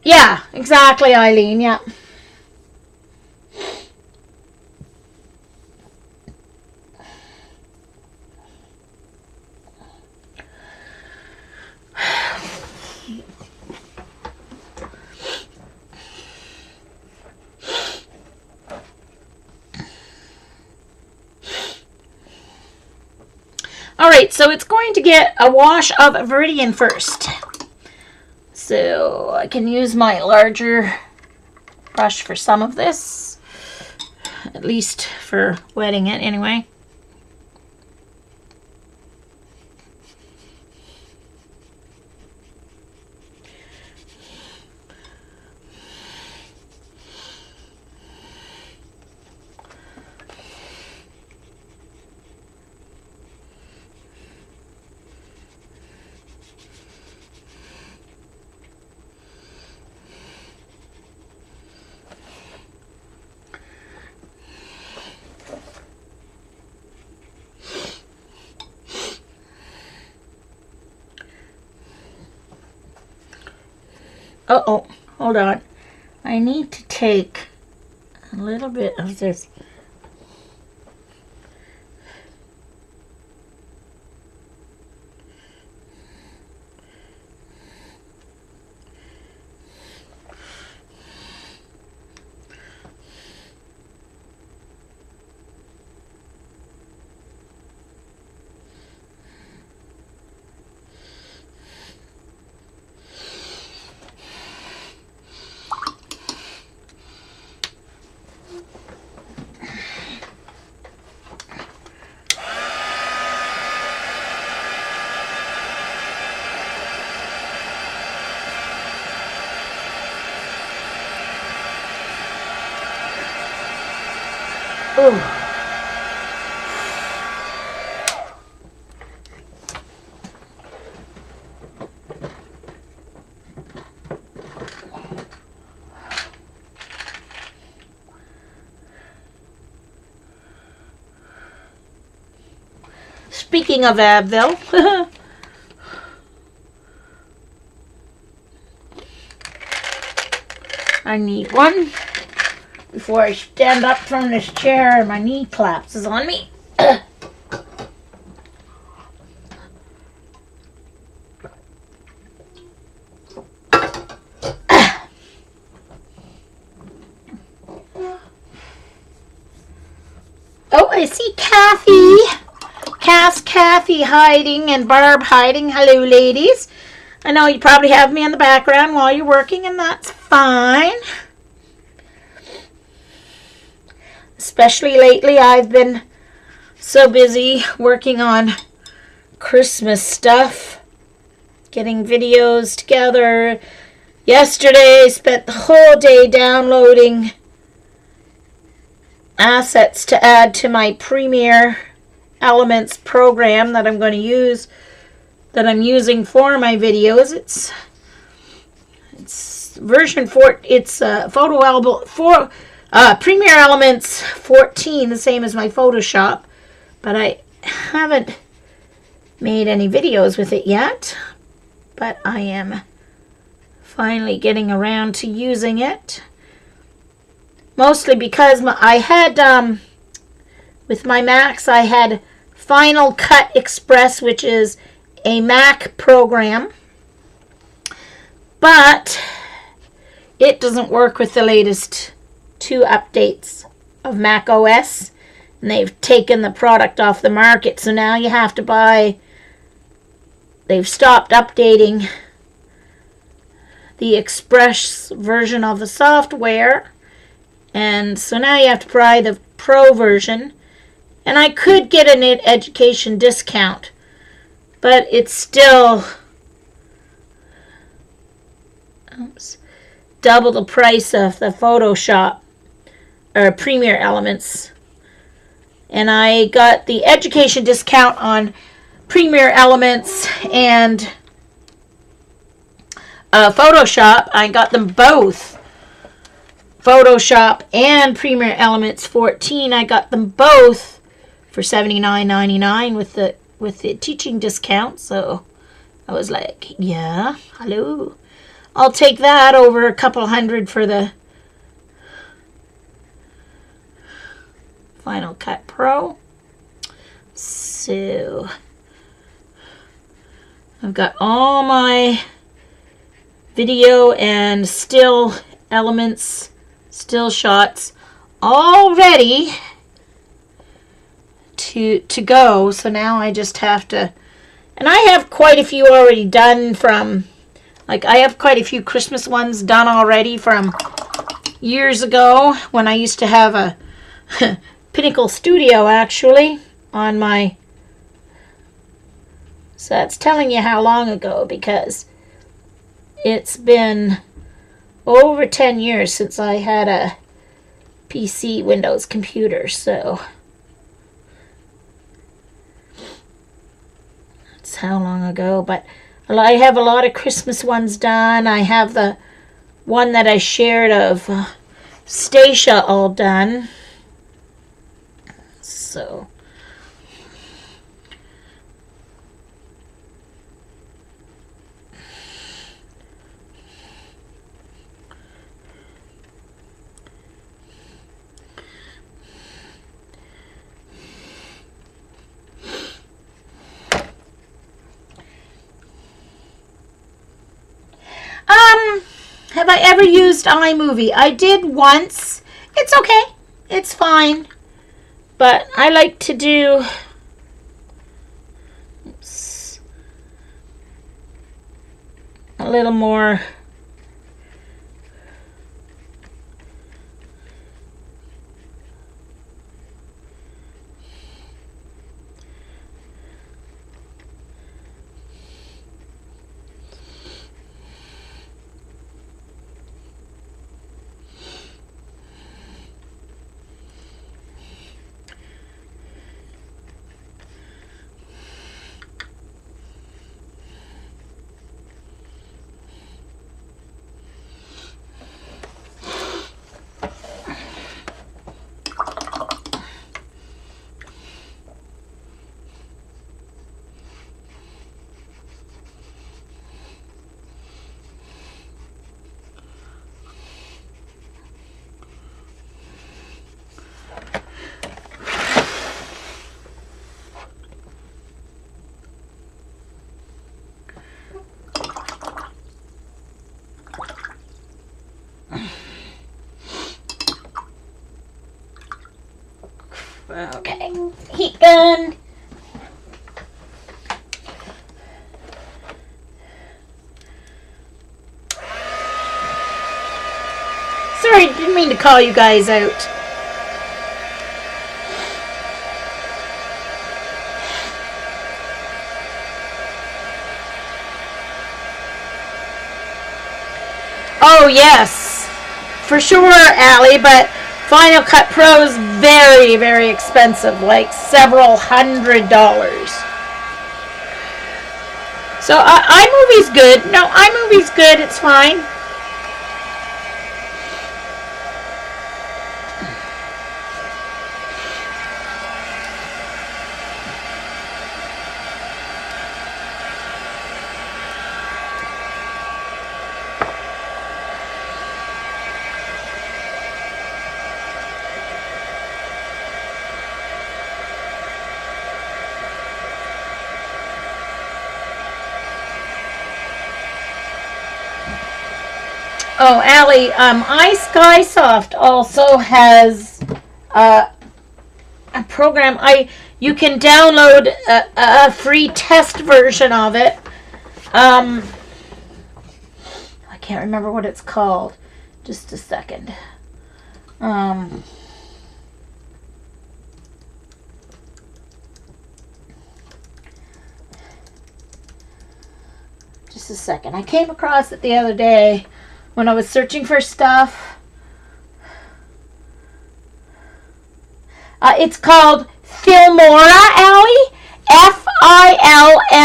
Yeah, exactly, Eileen, yeah. Alright, so it's going to get a wash of Viridian first. So I can use my larger brush for some of this, at least for wetting it anyway. Uh-oh, hold on. I need to take a little bit of this. Ooh. Speaking of Advil, I need one before I stand up from this chair and my knee collapses on me. Oh, I see Kathy hiding and Barb hiding. Hello, ladies. I know you probably have me in the background while you're working, and that's fine. Especially lately, I've been so busy working on Christmas stuff, getting videos together. Yesterday, I spent the whole day downloading assets to add to my Premiere Elements program that I'm going to use, that I'm using for my videos. It's version 4. It's photo album for Premiere Elements 14, the same as my Photoshop, but I haven't made any videos with it yet. But I am finally getting around to using it. Mostly because I had, with my Macs, I had Final Cut Express, which is a Mac program. But it doesn't work with the latest 2 updates of Mac OS. And they've taken the product off the market. So now you have to buy, they've stopped updating the Express version of the software. And so now you have to buy the Pro version. And I could get an education discount, but it's still double the price of the Photoshop or Premiere Elements. And I got the education discount on Premiere Elements and Photoshop. I got them both, Photoshop and Premiere Elements 14. I got them both for $79.99 with the teaching discount. So I was like, yeah, hello, I'll take that over a couple hundred for the Final Cut Pro. So I've got all my video and still elements, still shots all ready to go. So now I just have to, and I have quite a few already done from, like I have quite a few Christmas ones done already from years ago when I used to have a Pinnacle Studio actually on my, so that's telling you how long ago, because it's been over 10 years since I had a PC Windows computer, so that's how long ago. But I have a lot of Christmas ones done. I have the one that I shared of Stacia all done. So have I ever used iMovie? I did once. It's okay. It's fine. But I like to do, a little more okay, heat gun. Sorry, didn't mean to call you guys out. Oh yes, for sure, Allie, but Final Cut Pro is very, very expensive, like several $100. So iMovie's good. No, iMovie's good. It's fine. Oh, Allie, iSkysoft also has a program. You can download a free test version of it. I can't remember what it's called. Just a second. Um, just a second. I came across it the other day when I was searching for stuff. It's called Filmora Alley,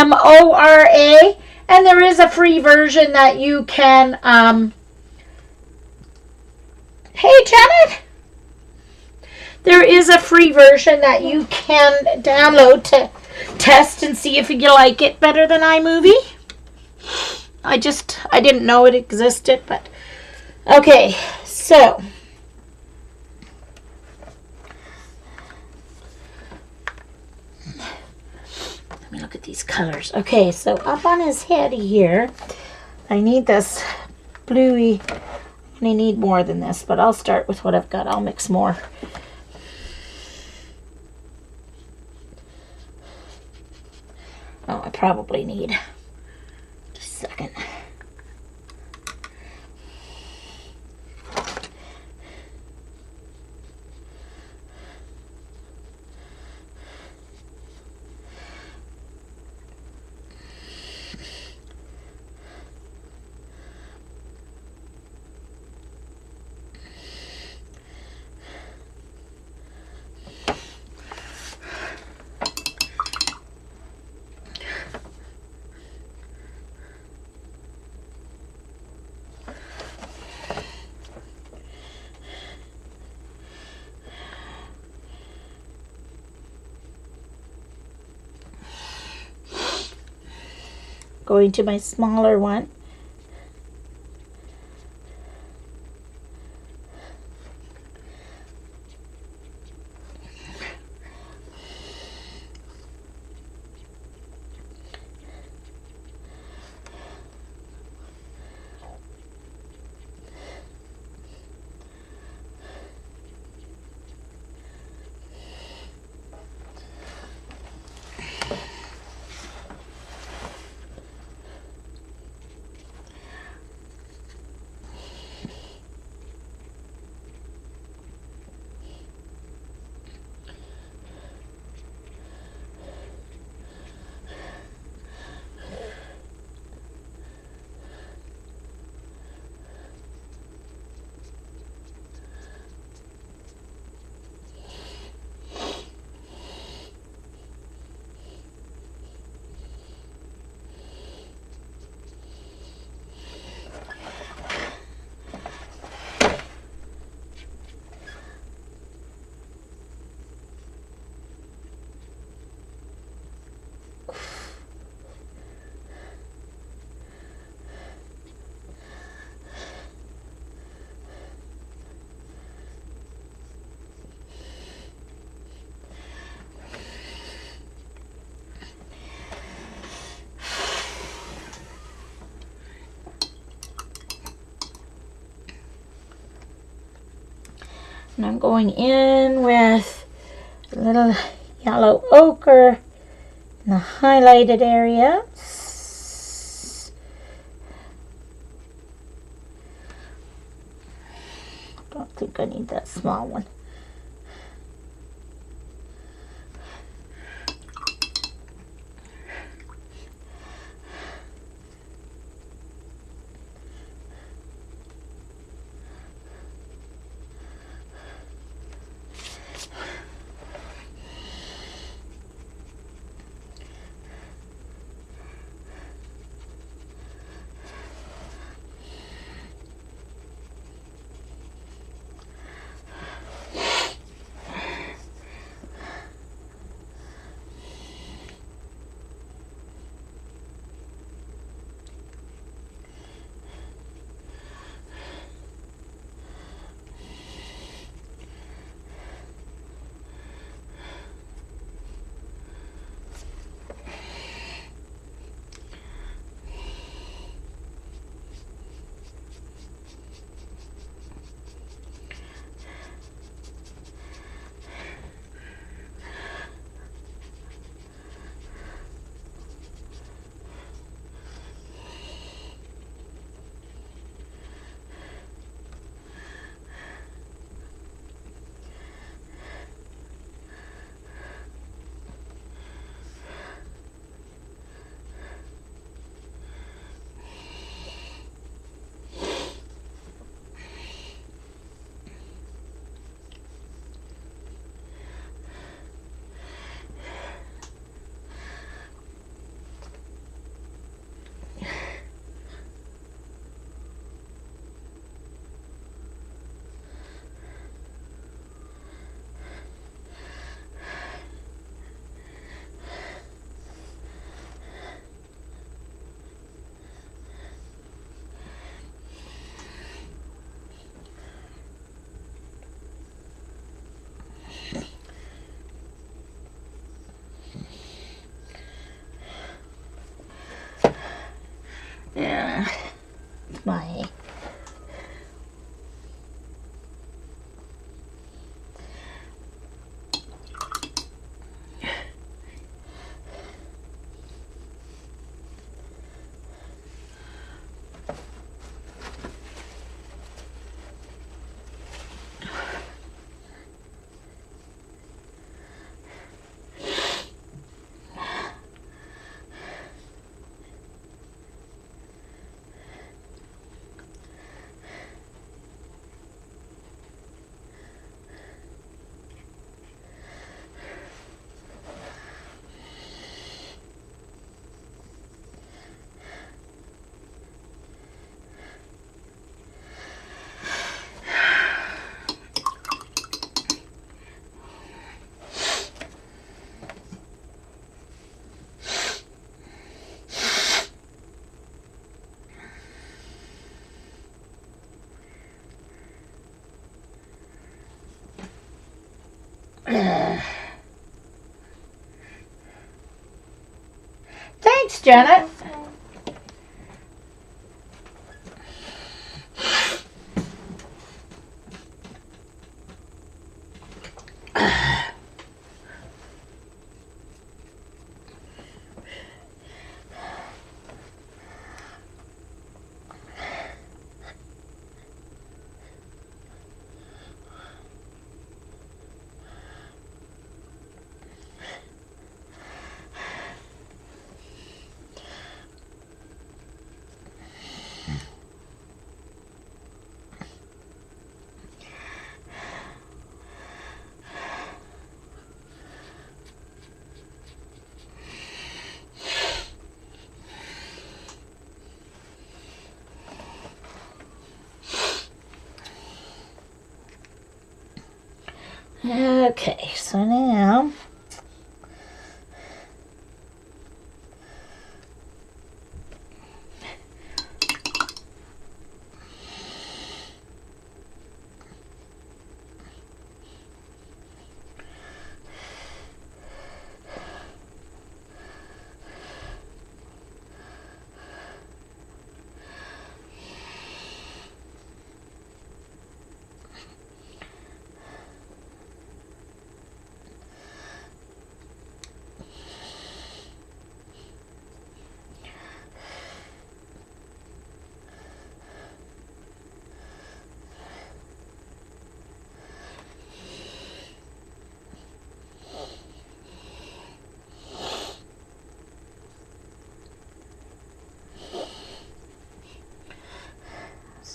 Filmora, and there is a free version that you can. Hey, Janet. There is a free version that you can download to test and see if you like it better than iMovie. I didn't know it existed, but okay, so let me look at these colors. Okay, so up on his head here, I need this bluey. I need more than this, but I'll start with what I've got. I'll mix more. Oh, I probably need just a second. Going to my smaller one. And I'm going in with a little yellow ochre in the highlighted areas. Don't think I need that small one. Thanks, Janet. Okay, so now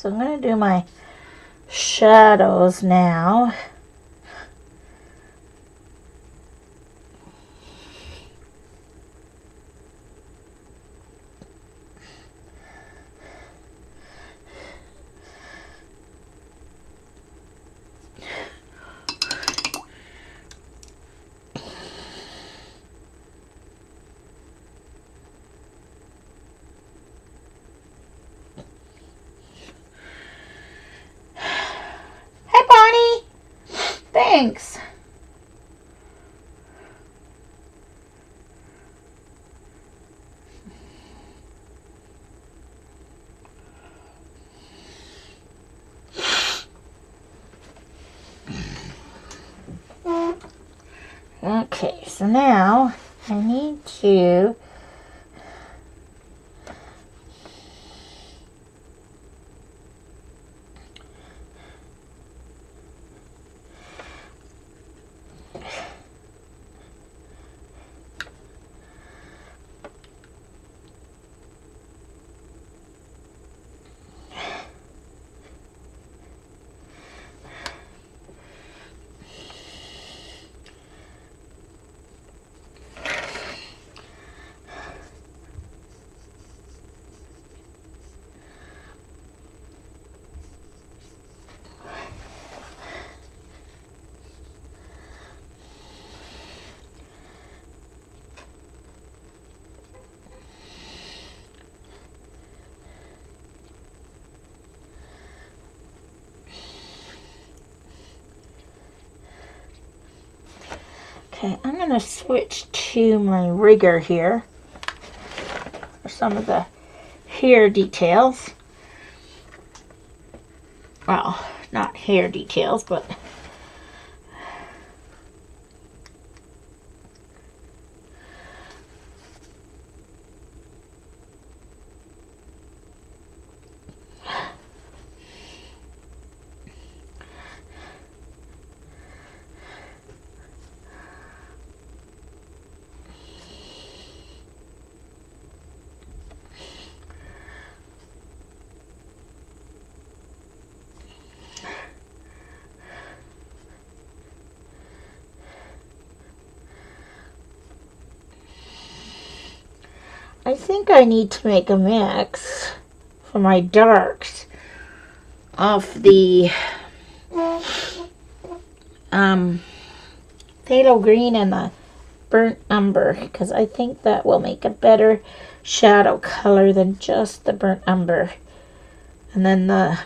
I'm going to do my shadows now. Hey, Bonnie. Thanks. Okay, so now I need to Okay, I'm going to switch to my rigger here for some of the hair details. Well, not hair details, but I think I need to make a mix for my darks of the phthalo green and the burnt umber, because I think that will make a better shadow color than just the burnt umber. And then the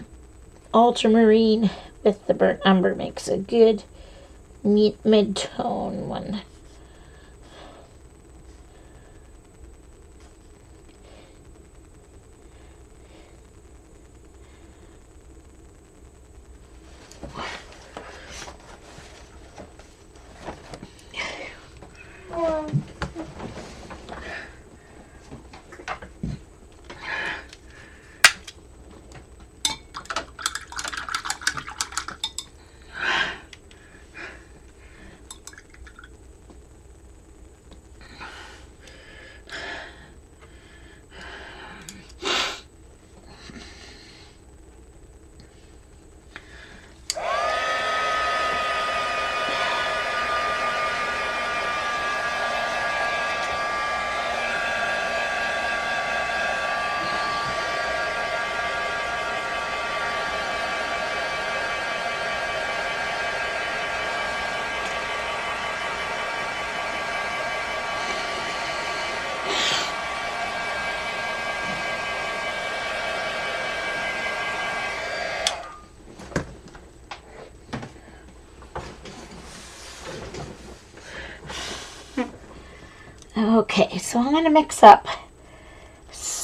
ultramarine with the burnt umber makes a good mid-tone one. Okay, so I'm going to mix up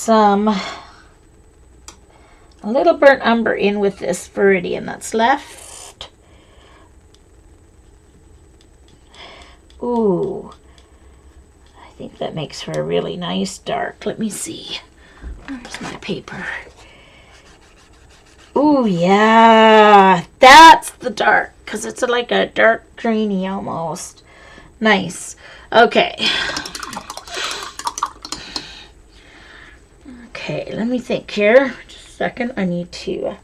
a little burnt umber in with this Viridian that's left. Ooh, I think that makes for a really nice dark. Let me see. Where's my paper? Ooh, yeah, that's the dark, because it's like a dark greeny almost. Nice. Okay. Okay, let me think here. Just a second. I need to...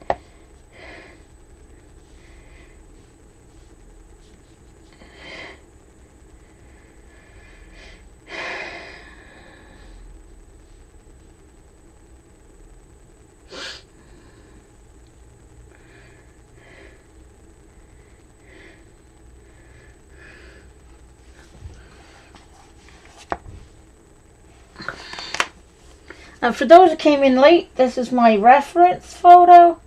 for those who came in late, this is my reference photo.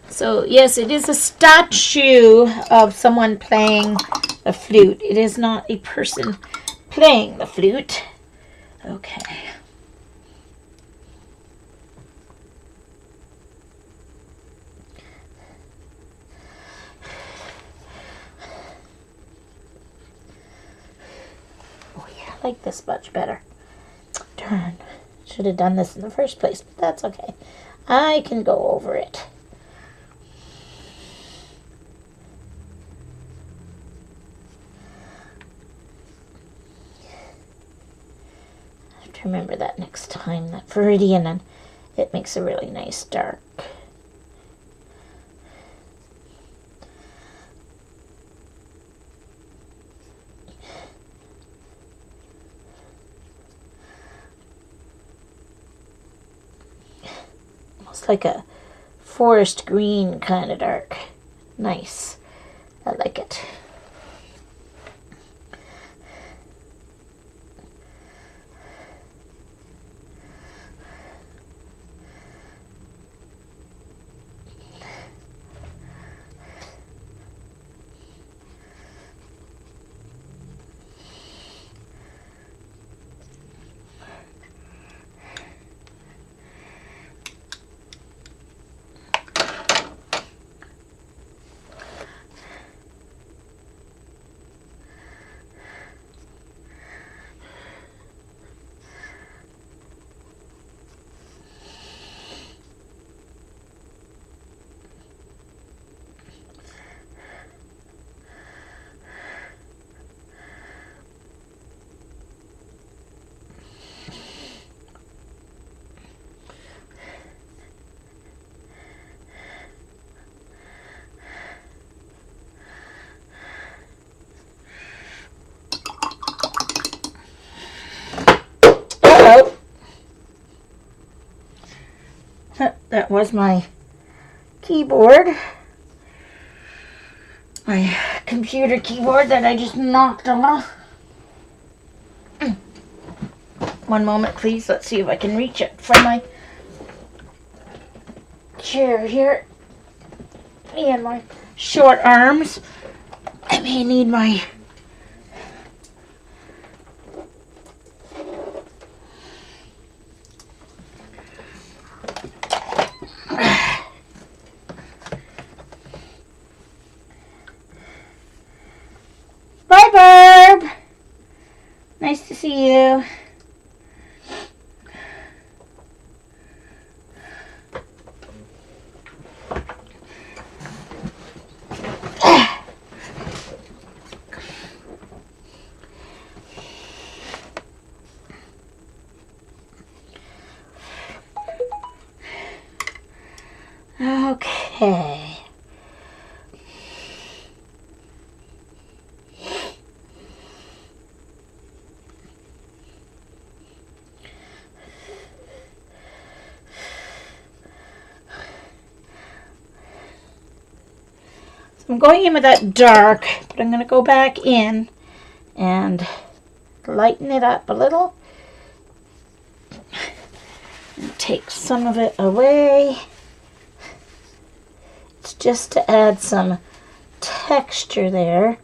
So, yes, it is a statue of someone playing the flute. It is not a person playing the flute. Okay. I like this much better. Darn. Should have done this in the first place, but that's okay. I can go over it. I have to remember that next time, that Viridian, and it makes a really nice dark. Like a forest green kind of dark. Nice. I like it. That was my keyboard. My computer keyboard that I just knocked off. One moment, please. Let's see if I can reach it from my chair here. Me and my short arms. I may need my... Bye, Barb. Nice to see you. Okay. So I'm going in with that dark, but I'm going to go back in and lighten it up a little. And take some of it away. It's just to add some texture there.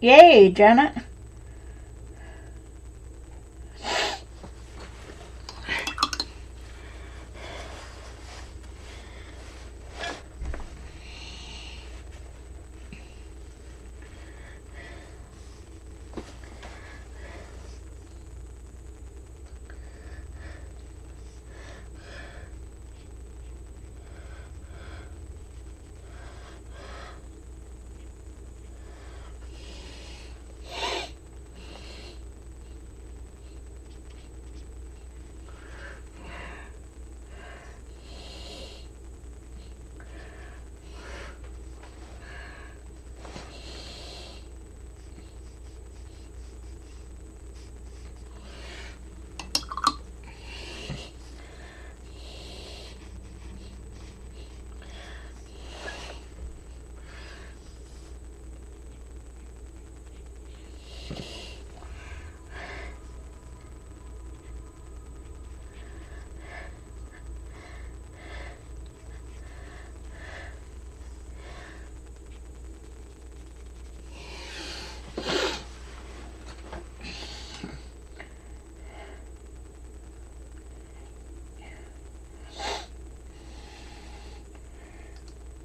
Yay, Janet.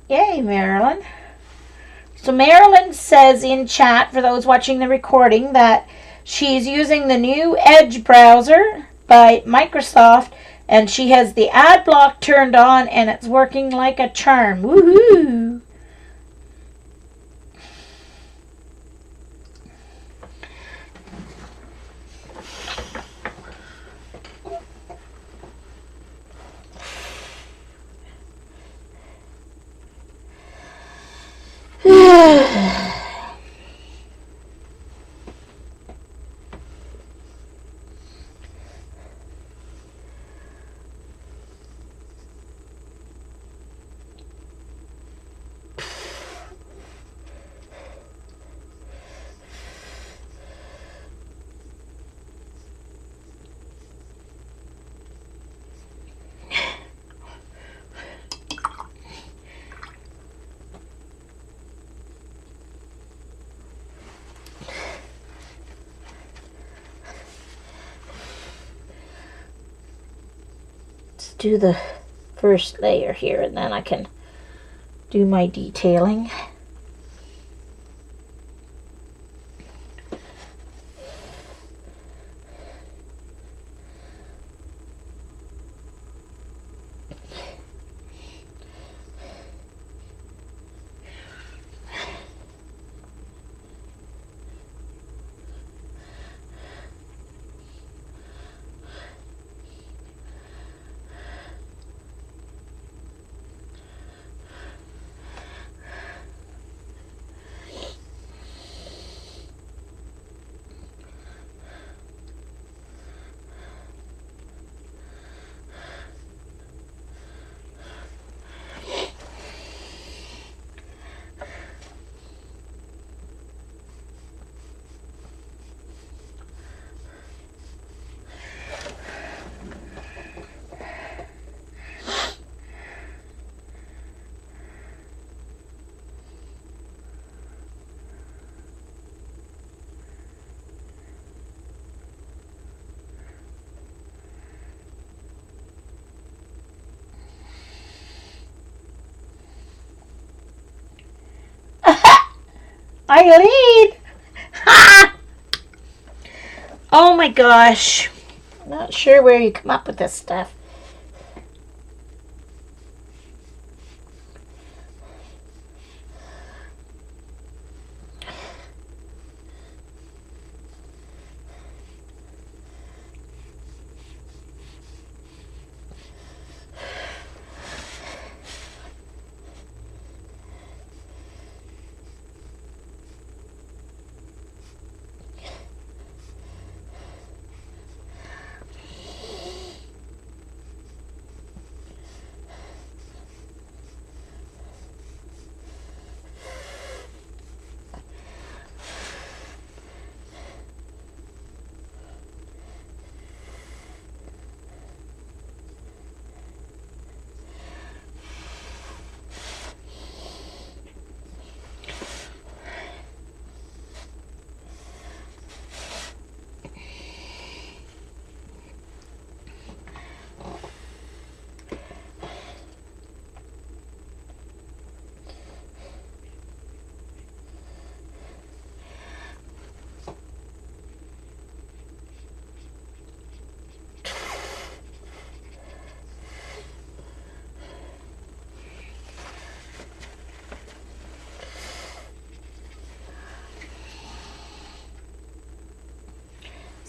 Yay, Marilyn. So Marilyn says in chat, for those watching the recording, that she's using the new Edge browser by Microsoft, and she has the ad block turned on, and it's working like a charm. Woohoo! Do the first layer here, and then I can do my detailing. Eileen! Ha! Oh my gosh. Not sure where you come up with this stuff.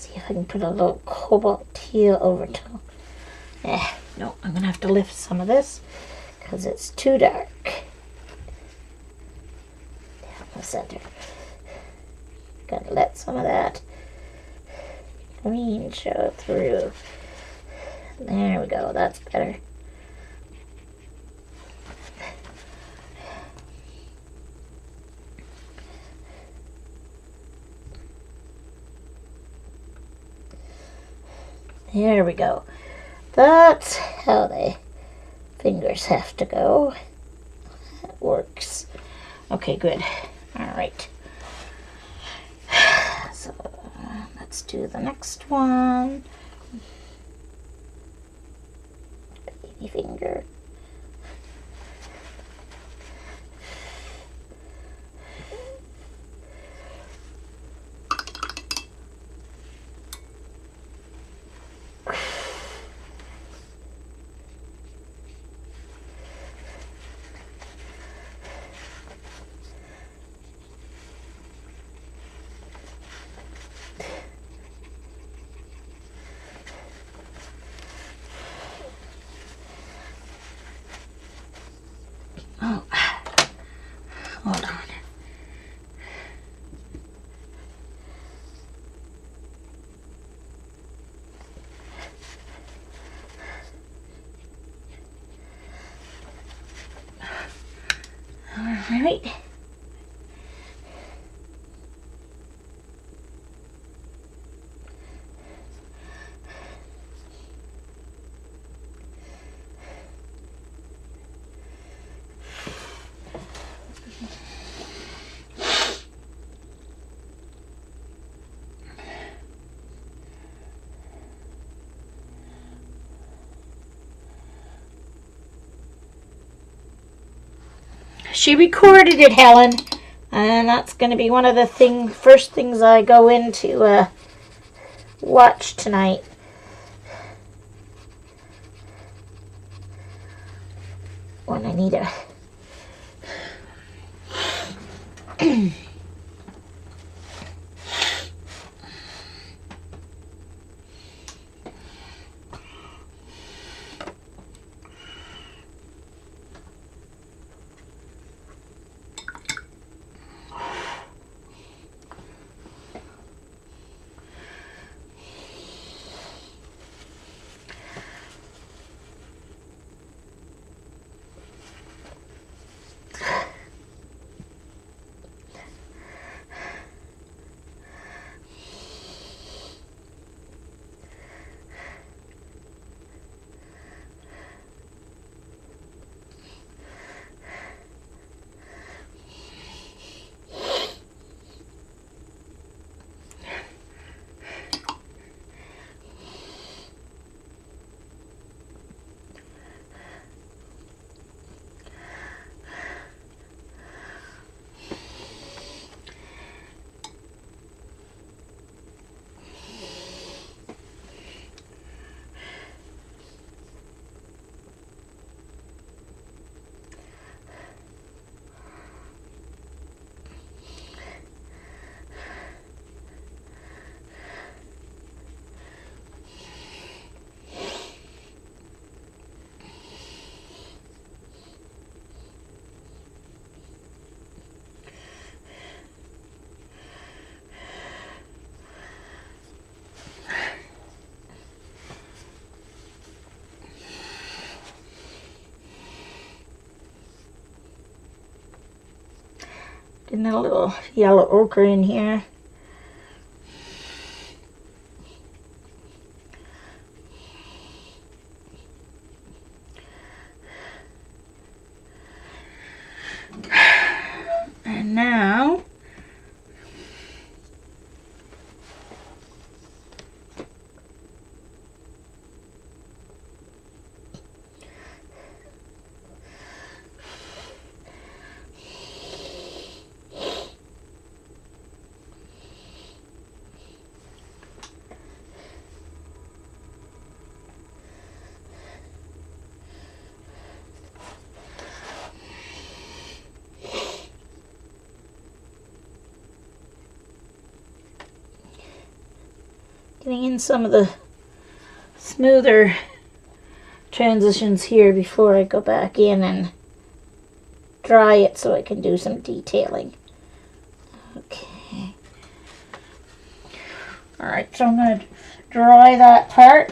See if I can put a little cobalt teal overtone. No, I'm going to have to lift some of this because it's too dark. Down the center. Gotta let some of that green show through. There we go, that's better. There we go. That's how the fingers have to go. That works. Okay, good. All right. So let's do the next one. Baby finger. Oh, hold on. All right. She recorded it, Helen, and that's going to be one of the first things I go into watch tonight. When I need a getting a little yellow ochre in here. And now getting in some of the smoother transitions here before I go back in and dry it so I can do some detailing. Okay. Alright, so I'm going to dry that part.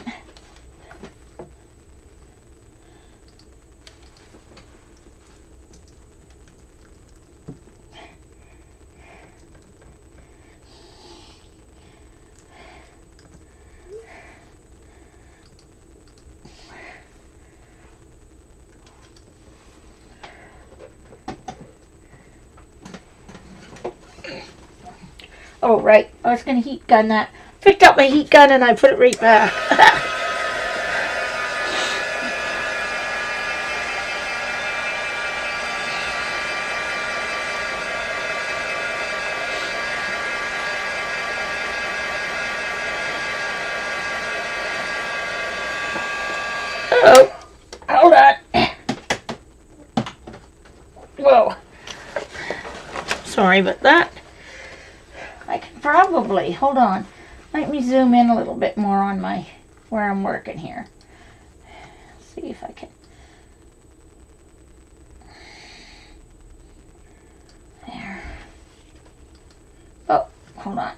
Oh, right. I was going to heat gun that. Picked up my heat gun and I put it right back. Oh, hold on. Whoa. Sorry about that. I can probably, hold on. Let me zoom in a little bit more on my, where I'm working here. See if I can. There. Oh, hold on.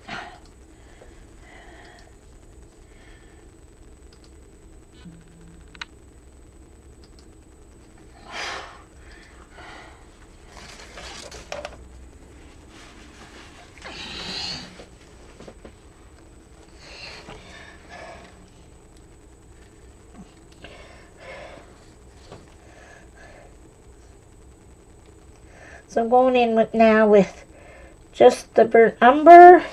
So I'm going in with now with just the burnt umber.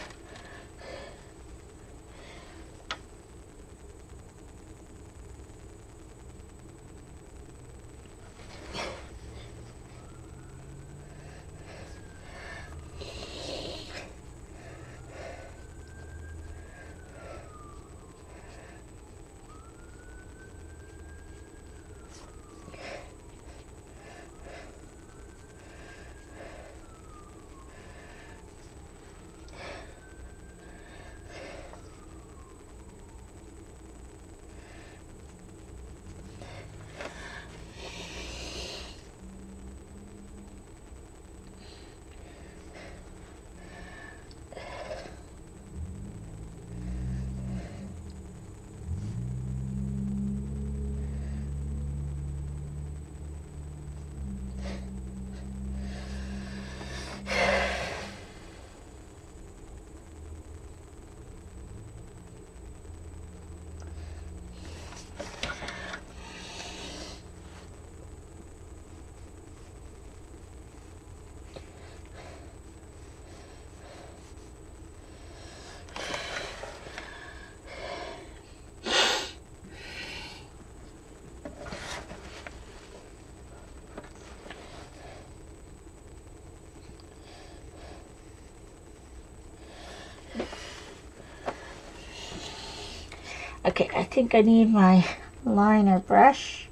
Okay, I think I need my liner brush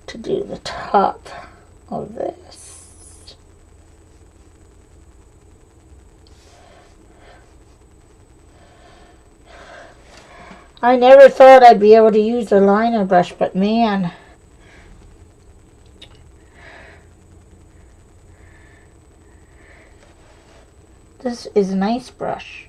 to do the top of this. I never thought I'd be able to use a liner brush, but man. This is a nice brush.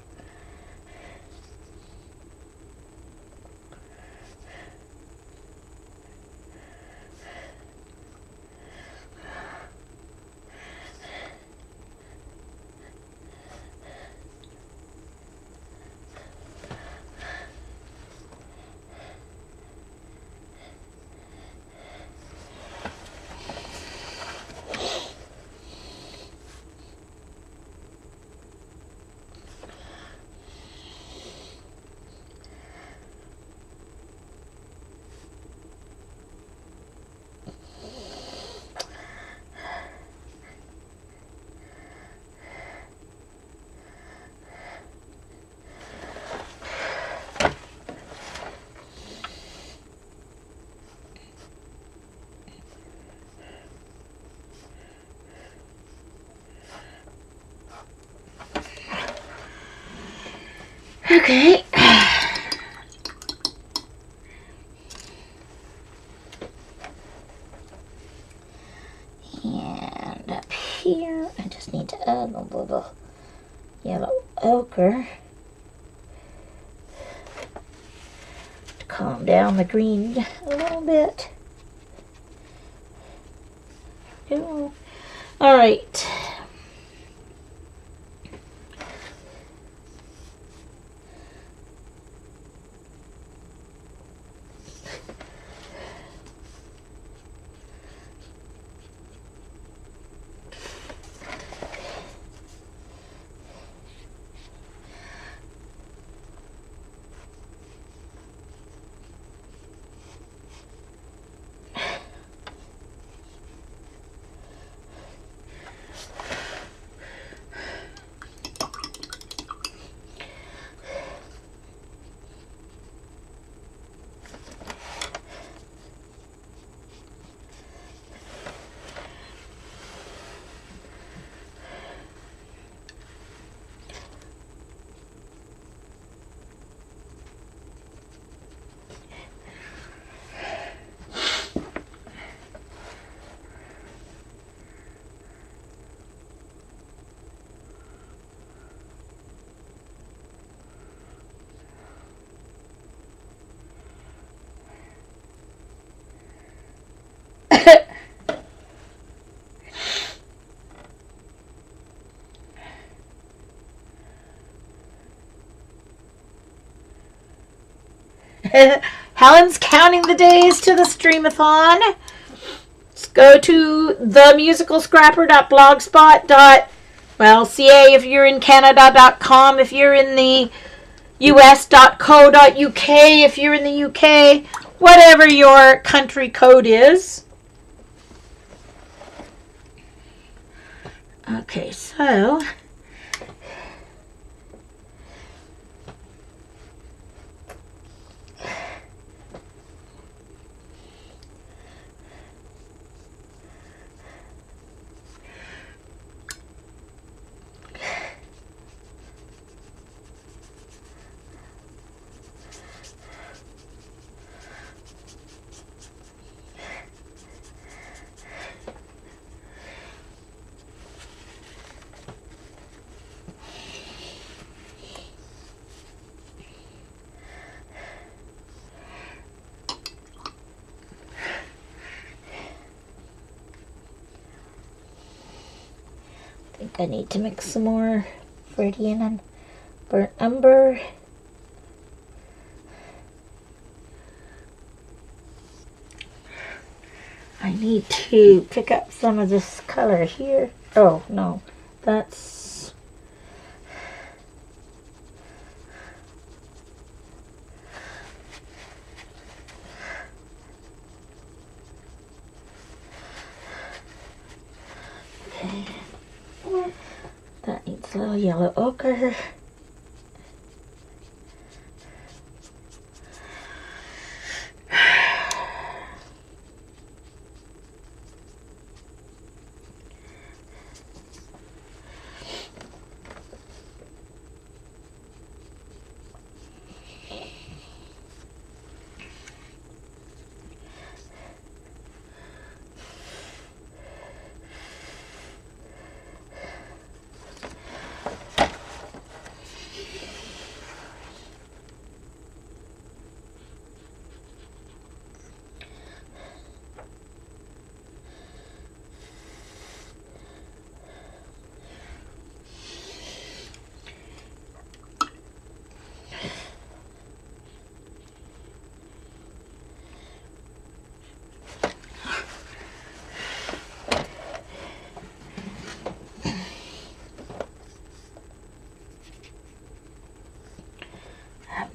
Okay. here. I just need to add a little yellow ochre to calm down the green a little bit. All right. Helen's counting the days to the streamathon. Let's go to themusicalscrapper.blogspot.ca if you're in Canada.com, if you're in the US.co.uk, if you're in the UK, whatever your country code is. Okay, so I think I need to mix some more Viridian and burnt umber. I need to pick up some of this color here. Oh, no. That's... okay. That needs a little yellow ochre.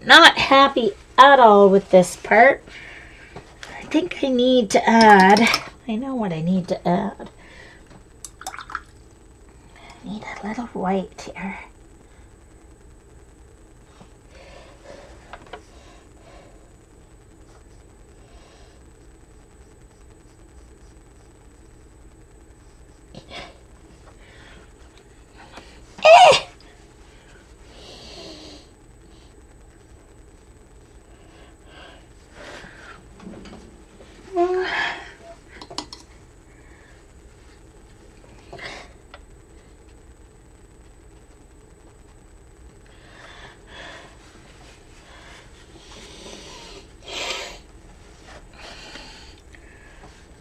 Not happy at all with this part. I think I need to add, I know what I need to add. I need a little white here.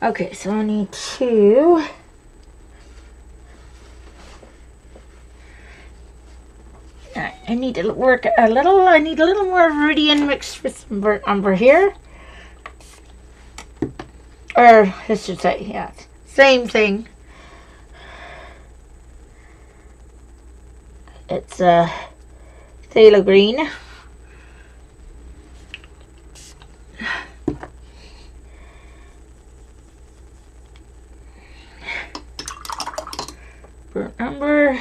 Okay, so I need to... I need to work a little. I need a little more Viridian mixed with some burnt umber here. Or, I should say, yeah, same thing. It's phthalo green. Burnt umber.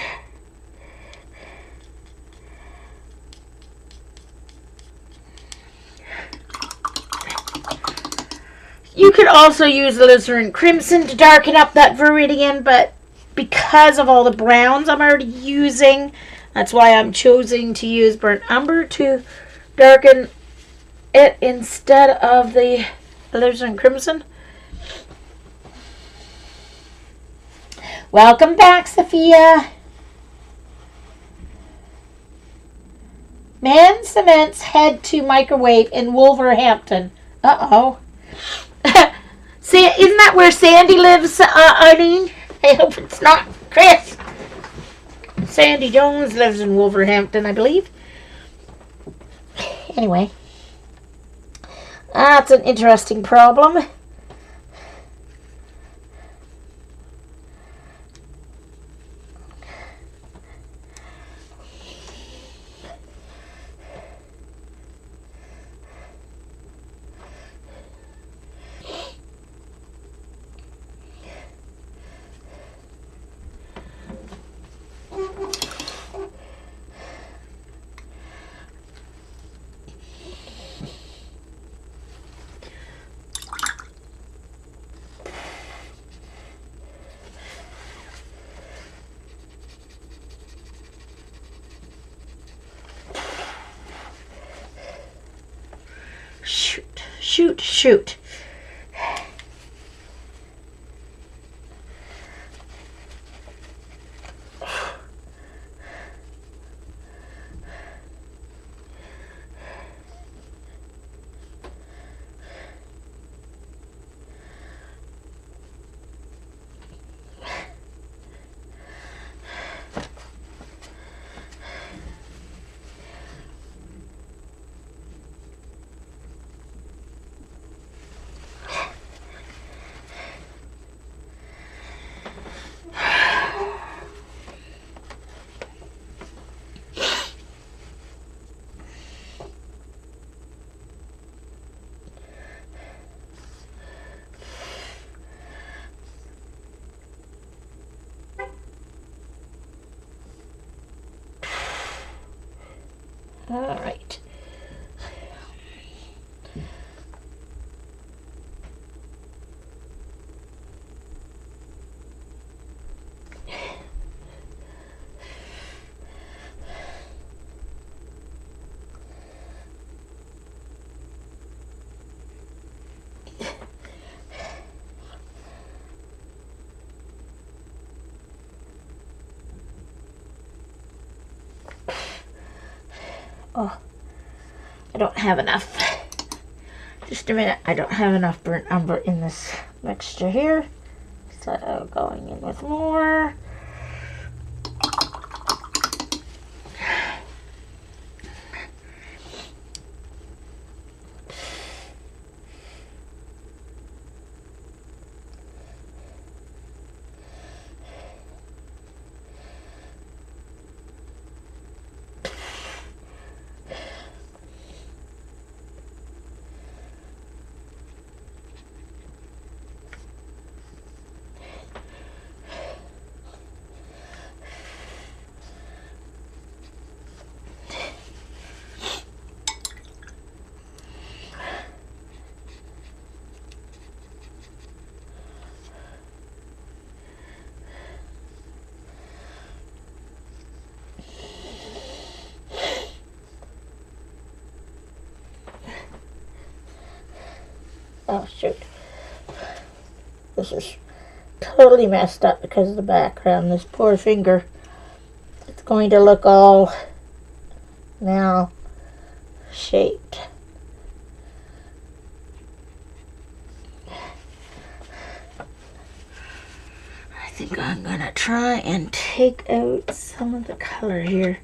You could also use alizarin crimson to darken up that Viridian, but because of all the browns I'm already using, that's why I'm choosing to use burnt umber to darken it instead of the alizarin crimson. Welcome back, Sophia. Man cements head to microwave in Wolverhampton. Uh-oh. Isn't that where Sandy lives, Eileen? I hope it's not Chris. Sandy Jones lives in Wolverhampton, I believe. Anyway. That's an interesting problem. Shoot. All right. Oh, I don't have enough. Just a minute. I don't have enough burnt umber in this mixture here. So going in with more. Oh, shoot. This is totally messed up because of the background. This poor finger. It's going to look all now shaped. think I'm gonna try and take out some of the color here.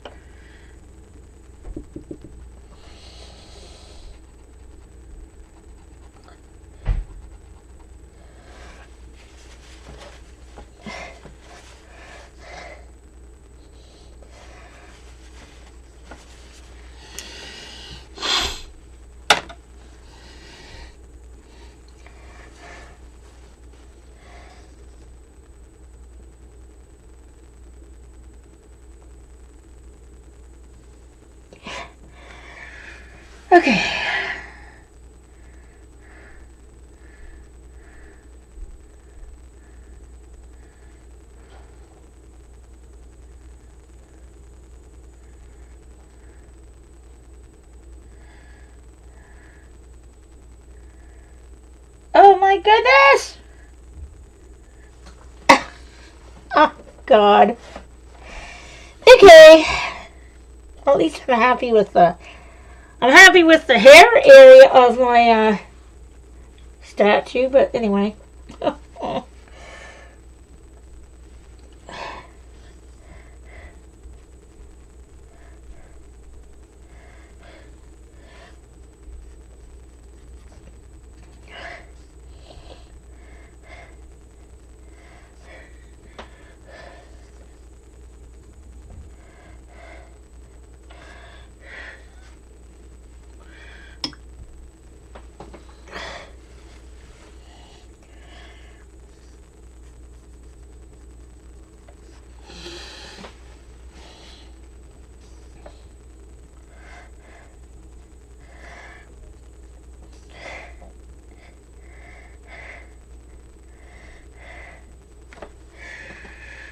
Okay. Oh my goodness! Oh God. Okay. At least I'm happy with the hair area of my statue, but anyway.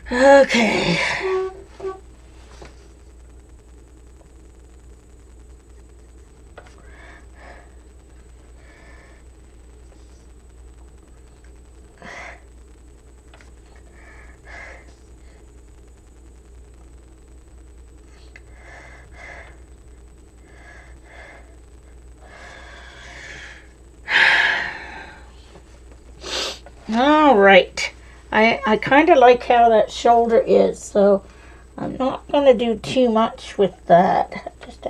Okay. All right. I kind of like how that shoulder is, so I'm not going to do too much with that. Just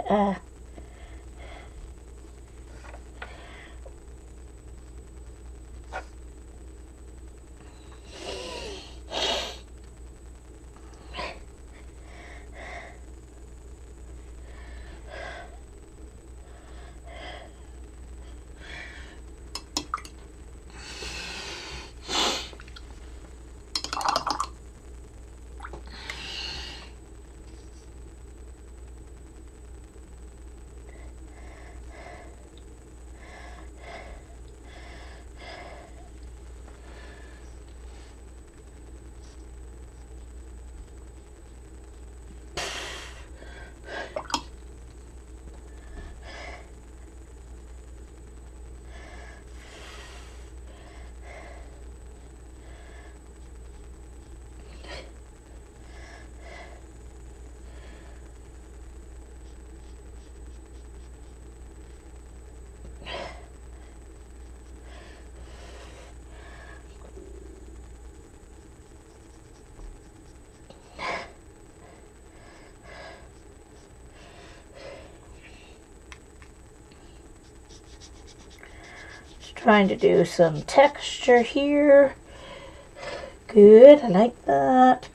trying to do some texture here. Good, I like that.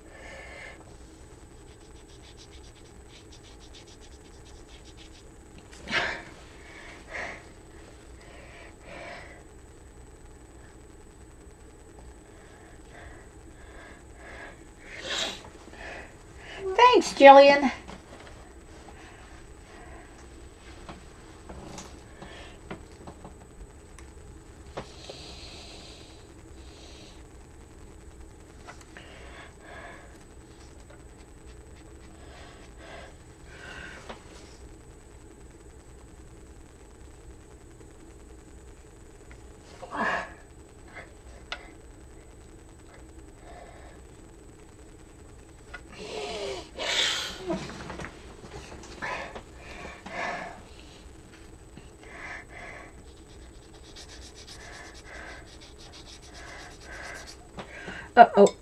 Thanks, Jillian. Uh-oh.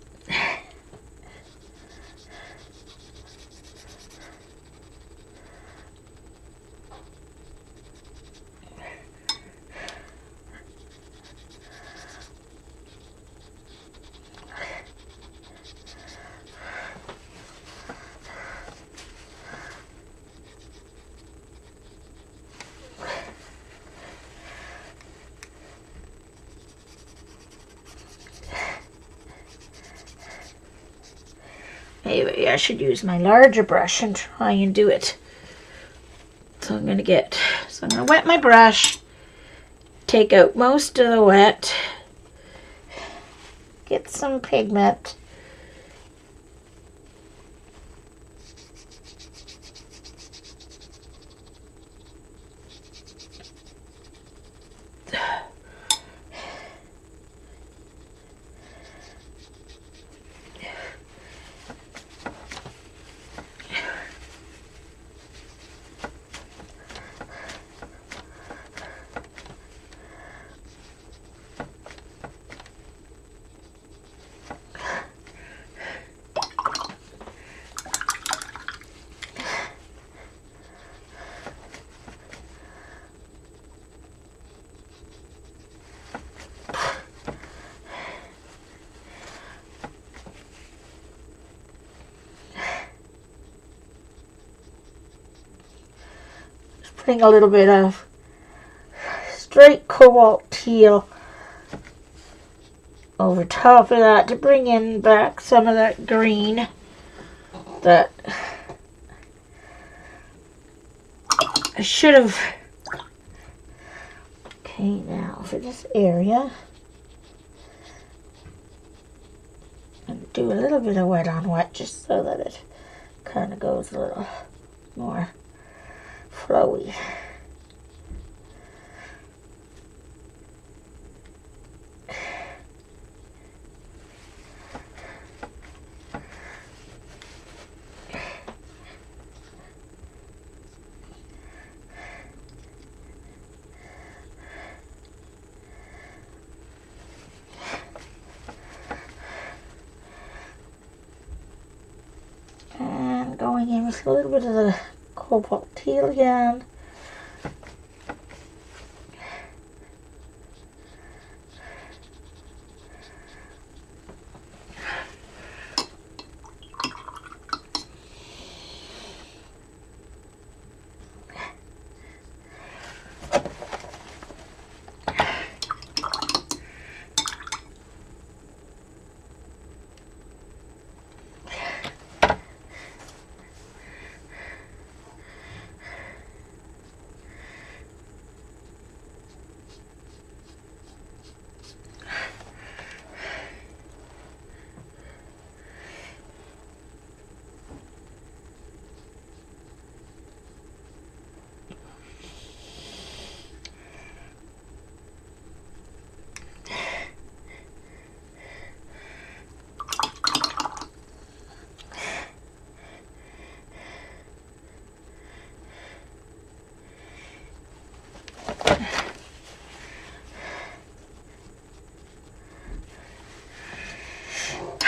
Maybe I should use my larger brush and try and do it. So I'm going to wet my brush, take out most of the wet, get some pigment. Putting a little bit of straight cobalt teal over top of that to bring in back some of that green that I should have. Okay, now for this area, and do a little bit of wet on wet just so that it kind of goes a little more flowy. And going in with a little bit of the cobalt teal again.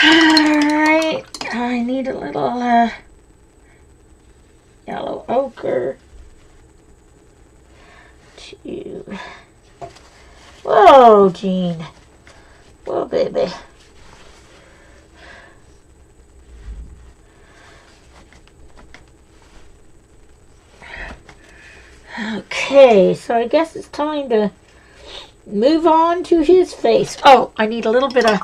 Alright, I need a little yellow ochre to... Whoa, Jean. Whoa, baby. Okay, so I guess it's time to move on to his face. Oh, I need a little bit of...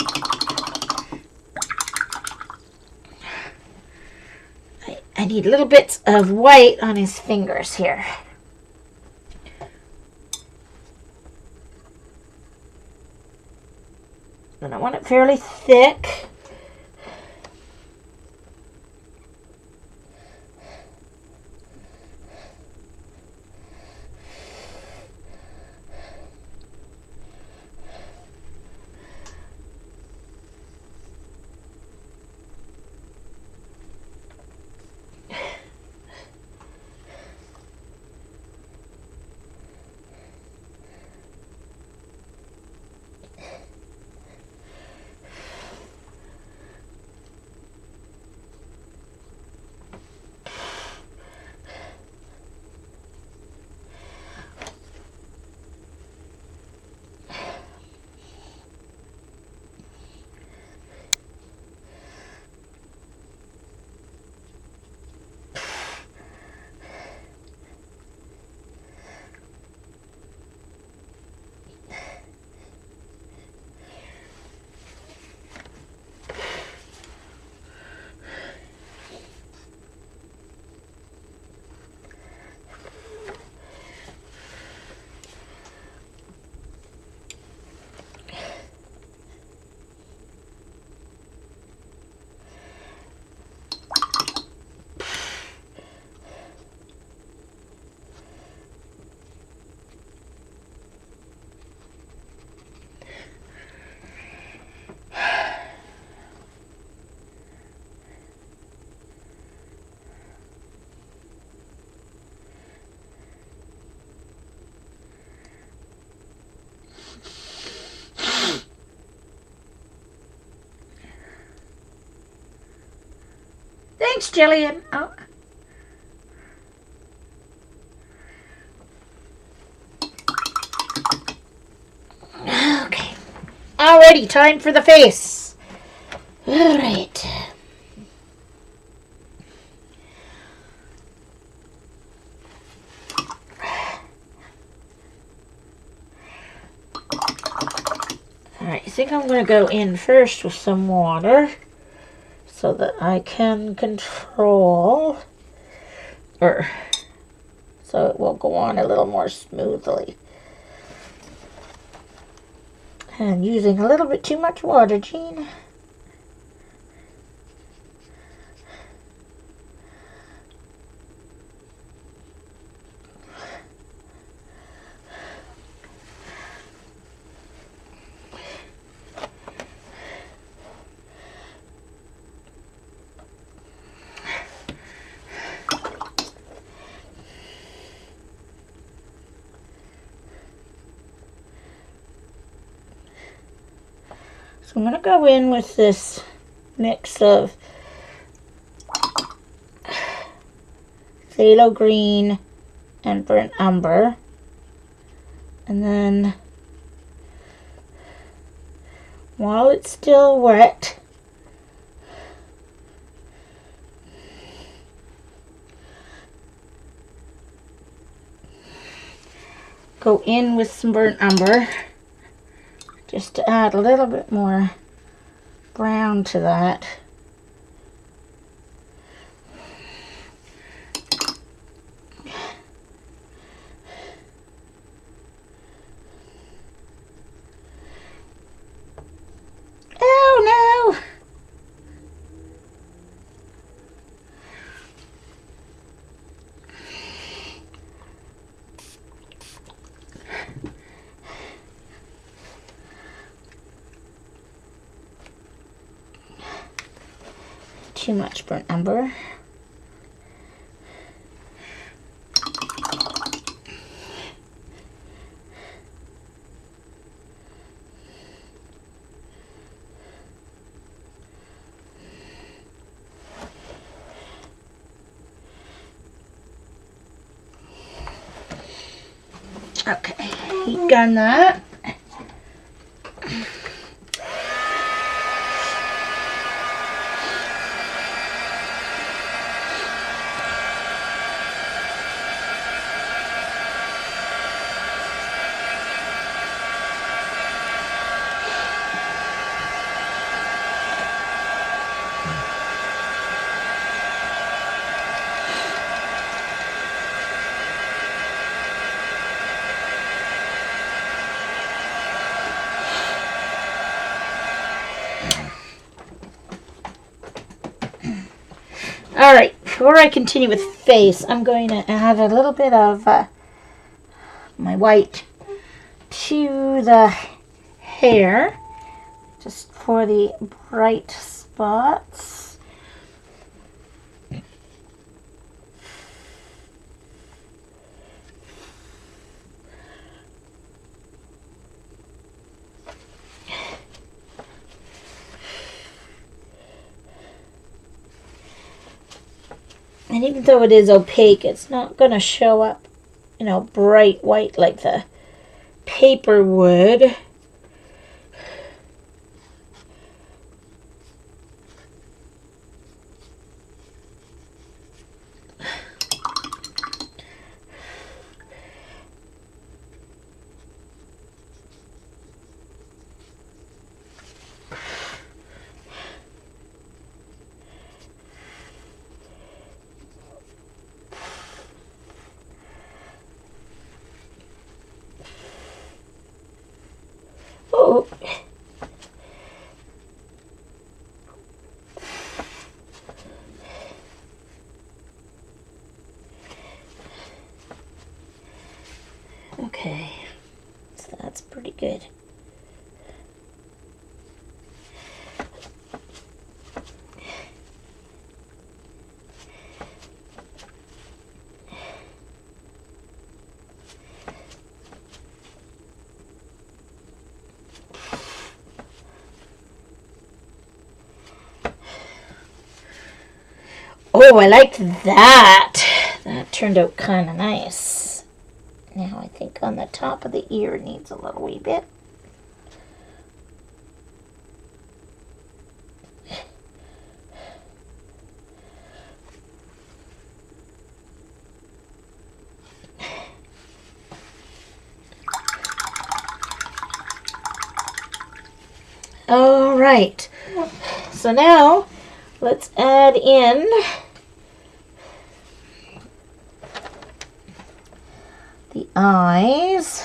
I need little bits of white on his fingers here. And I want it fairly thick. Thanks, Jillian. Oh. Okay. Alrighty, time for the face. Alright. Alright, I think I'm going to go in first with some water so that I can control, or so it will go on a little more smoothly. And using a little bit too much water, Jean. So I'm going to go in with this mix of phthalo green and burnt umber. And then, while it's still wet, go in with some burnt umber just to add a little bit more brown to that. Oh no! Too much burnt umber. Okay, heat gun that. Alright, before I continue with face, I'm going to add a little bit of my white to the hair, just for the bright spots. And even though it is opaque, it's not going to show up, bright white like the paper would. Oh, I liked that. That turned out kind of nice. Now I think on the top of the ear needs a little wee bit. All right. So now let's add in the eyes.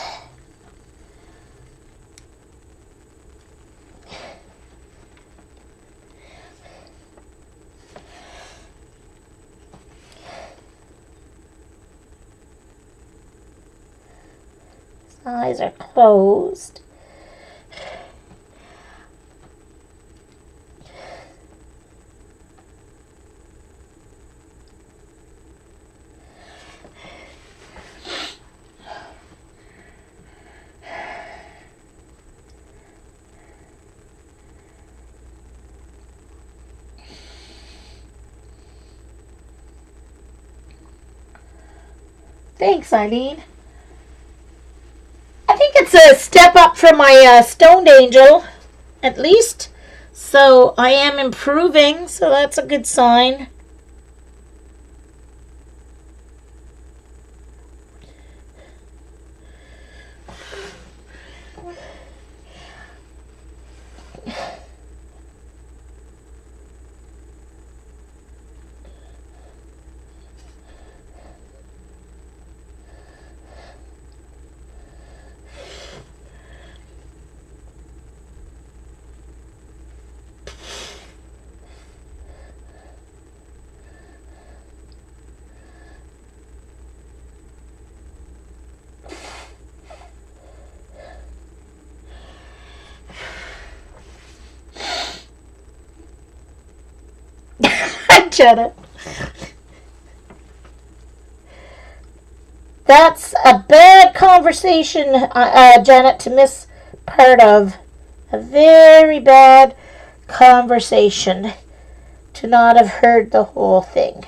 His eyes are closed. Thanks, Eileen. I think it's a step up from my stoned angel, at least. So I am improving, so that's a good sign. Janet. That's a bad conversation, Janet, to miss part of. A very bad conversation to not have heard the whole thing.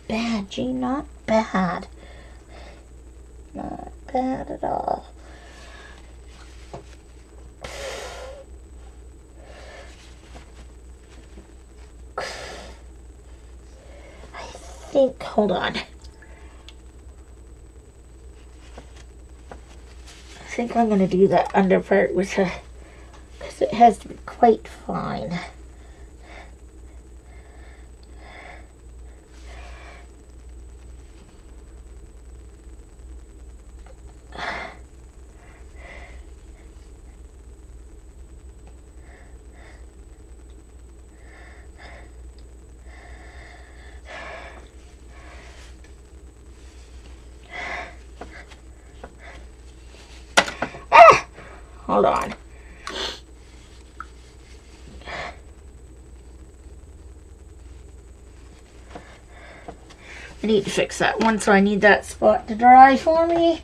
Bad, Jean, not bad. Not bad at all. I think, hold on. I think I'm going to do that under part with her, because it has to be quite fine. Hold on. I need to fix that one, so I need that spot to dry for me.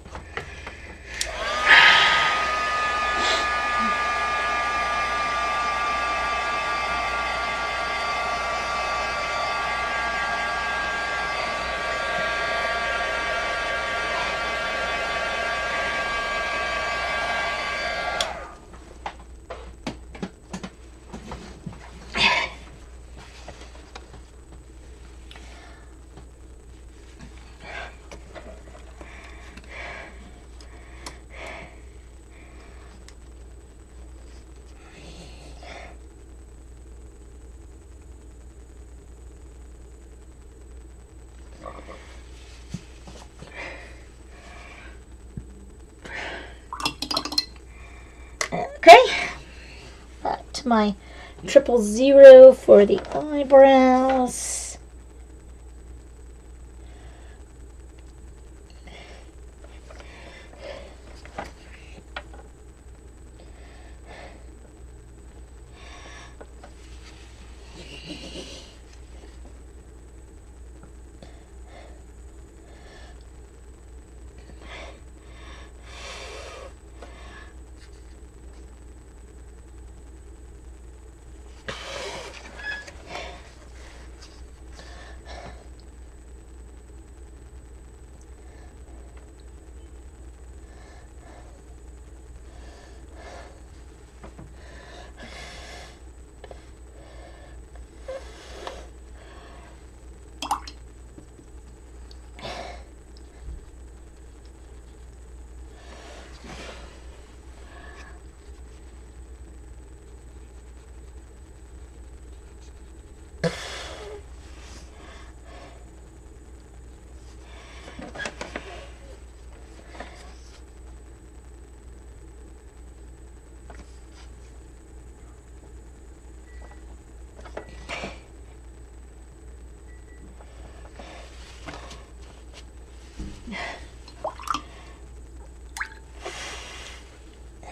Okay, back to my 000 for the eyebrows.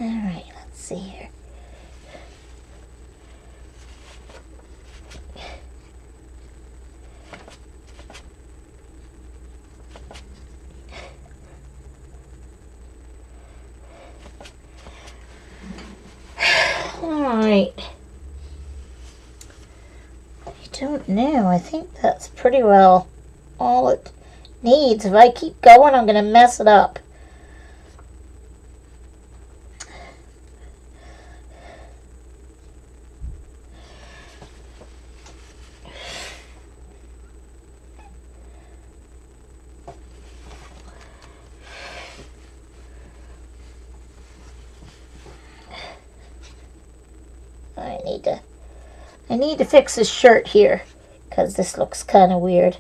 All right, let's see here. All right. I don't know. I think that's pretty well all it needs. If I keep going, I'm going to mess it up. I need to fix this shirt here because this looks kind of weird.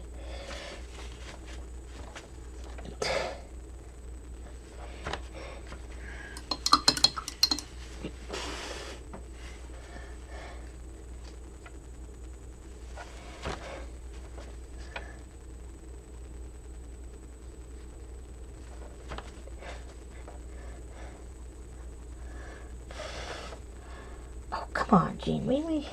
Oh, come on, Jean, really?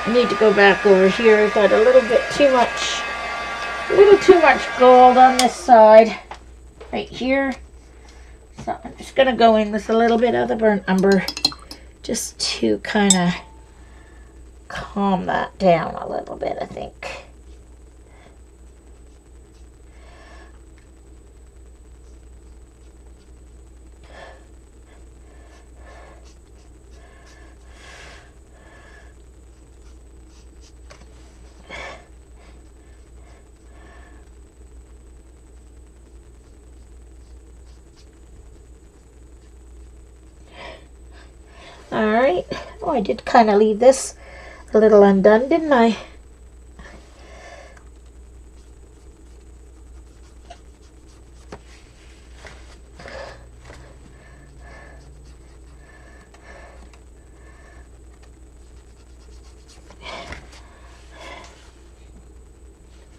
I need to go back over here. I've got a little too much gold on this side right here. So I'm just going to go in with a little bit of the burnt umber just to kind of calm that down a little bit, I think. Alright. Oh, I did kind of leave this a little undone, didn't I?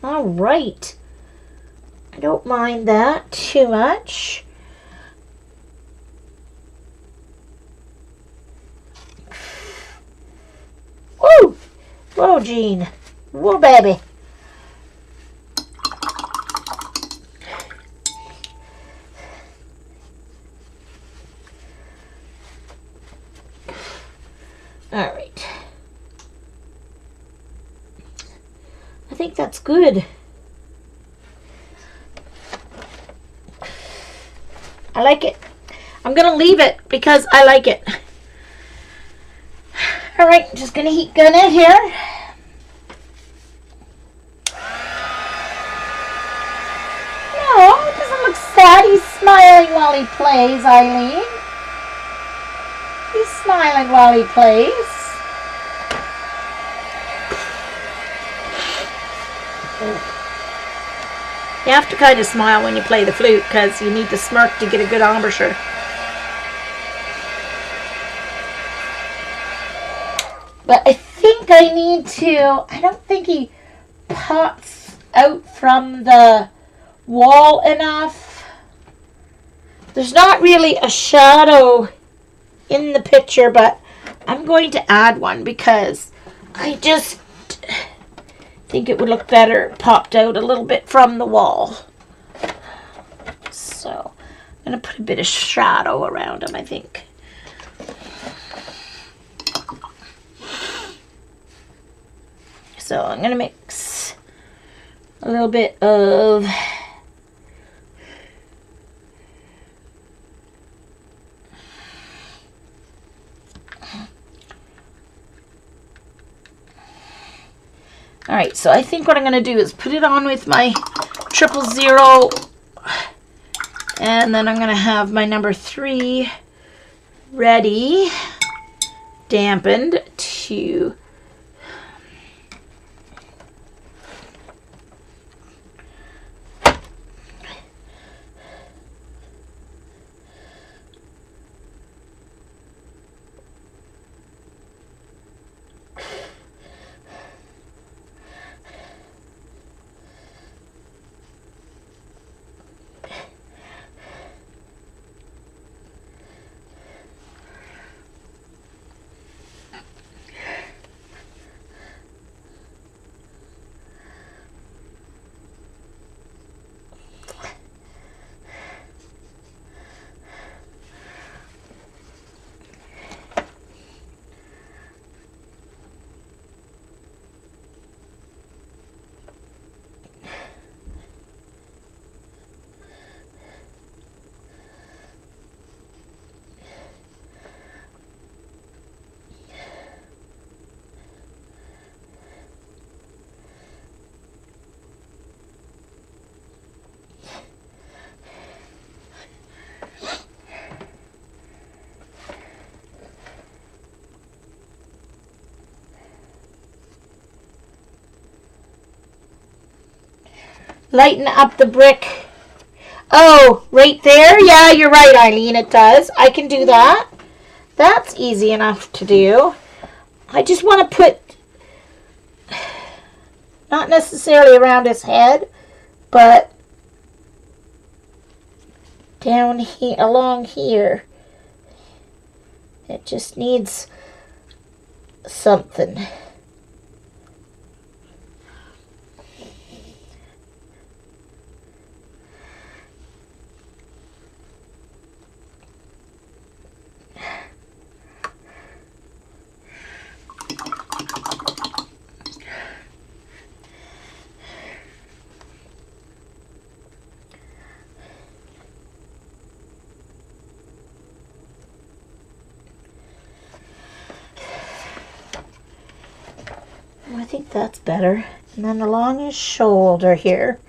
Alright. I don't mind that too much. Woo! Whoa, Jean. Whoa, baby. All right. I think that's good. I like it. I'm going to leave it because I like it. All right, just going to heat gun it here. No, it doesn't look sad. He's smiling while he plays, Eileen. He's smiling while he plays. You have to kind of smile when you play the flute because you need to smirk to get a good embouchure. But I think I need to... I don't think he pops out from the wall enough. There's not really a shadow in the picture, but I'm going to add one because I just think it would look better popped out a little bit from the wall. So I'm going to put a bit of shadow around him, I think. So I'm going to mix a little bit of Alright, so I think what I'm going to do is put it on with my 000, and then I'm going to have my number 3 ready, dampened to lighten up the brick. Oh, right there? Yeah, you're right, Eileen, it does. I can do that. That's easy enough to do. I just want to put, not necessarily around his head, but down here, along here. It just needs something. I think that's better. And then along his shoulder here.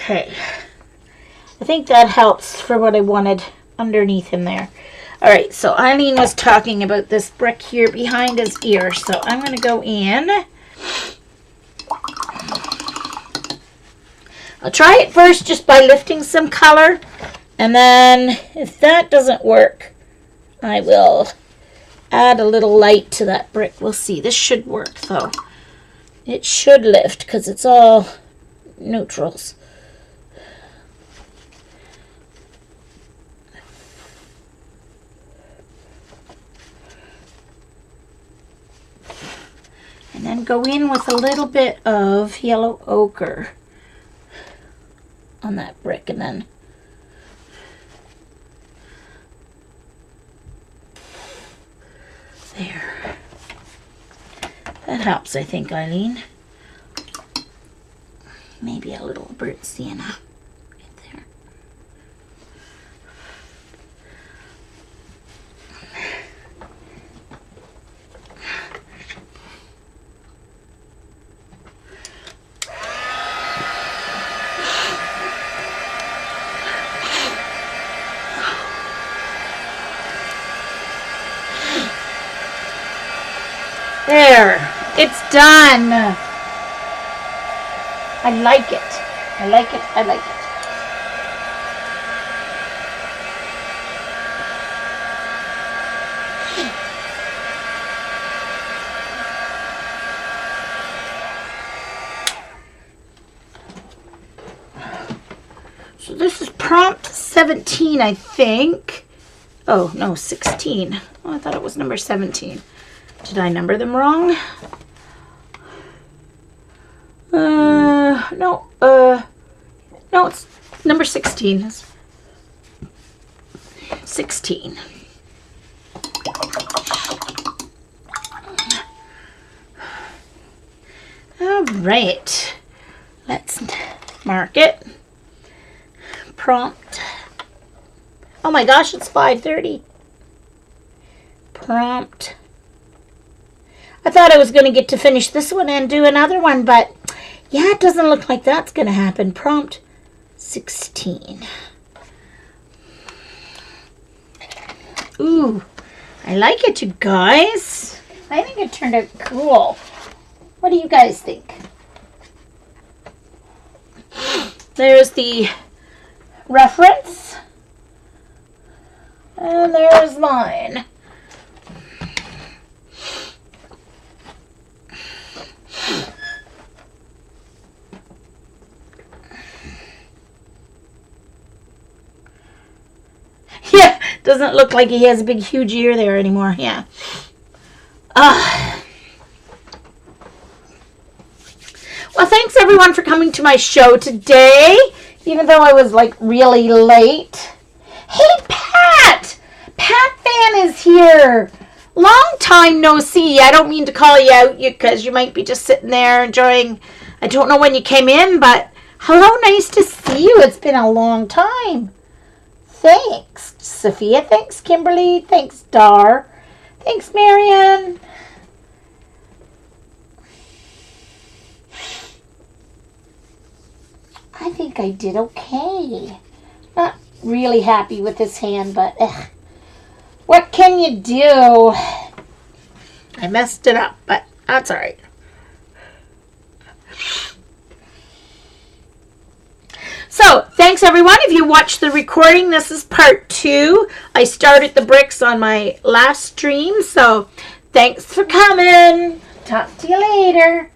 Okay, I think that helps for what I wanted underneath him there. Alright, so Eileen was talking about this brick here behind his ear, so I'm going to go in. I'll try it first just by lifting some color, and then if that doesn't work, I will add a little light to that brick. We'll see. This should work though. It should lift because it's all neutrals. And then go in with a little bit of yellow ochre on that brick, and then there. That helps, I think, Eileen. Maybe a little burnt sienna right there. There, it's done. I like it. I like it. I like it. So this is prompt 17, I think. Oh, no, 16. Oh, I thought it was number 17. Did I number them wrong? No, it's number 16. 16. All right. Let's mark it. Prompt. Oh my gosh, it's 5:30. Prompt. I thought I was going to get to finish this one and do another one, but yeah, it doesn't look like that's going to happen. Prompt 16. Ooh, I like it, you guys. I think it turned out cool. What do you guys think? There's the reference. And there's mine. Yeah, doesn't look like he has a big, huge ear there anymore. Yeah. Well, thanks everyone for coming to my show today, even though I was like really late. Hey, Pat! Pat Fan is here. Long time no see. I don't mean to call you out because you might be just sitting there enjoying. I don't know when you came in, but hello, nice to see you. It's been a long time. Thanks, Sophia. Thanks, Kimberly. Thanks, Dar. Thanks, Marianne. I think I did okay. Not really happy with this hand, but what can you do? I messed it up, but that's all right. So, thanks everyone. If you watched the recording, this is part 2. I started the bricks on my last stream, so thanks for coming. Talk to you later.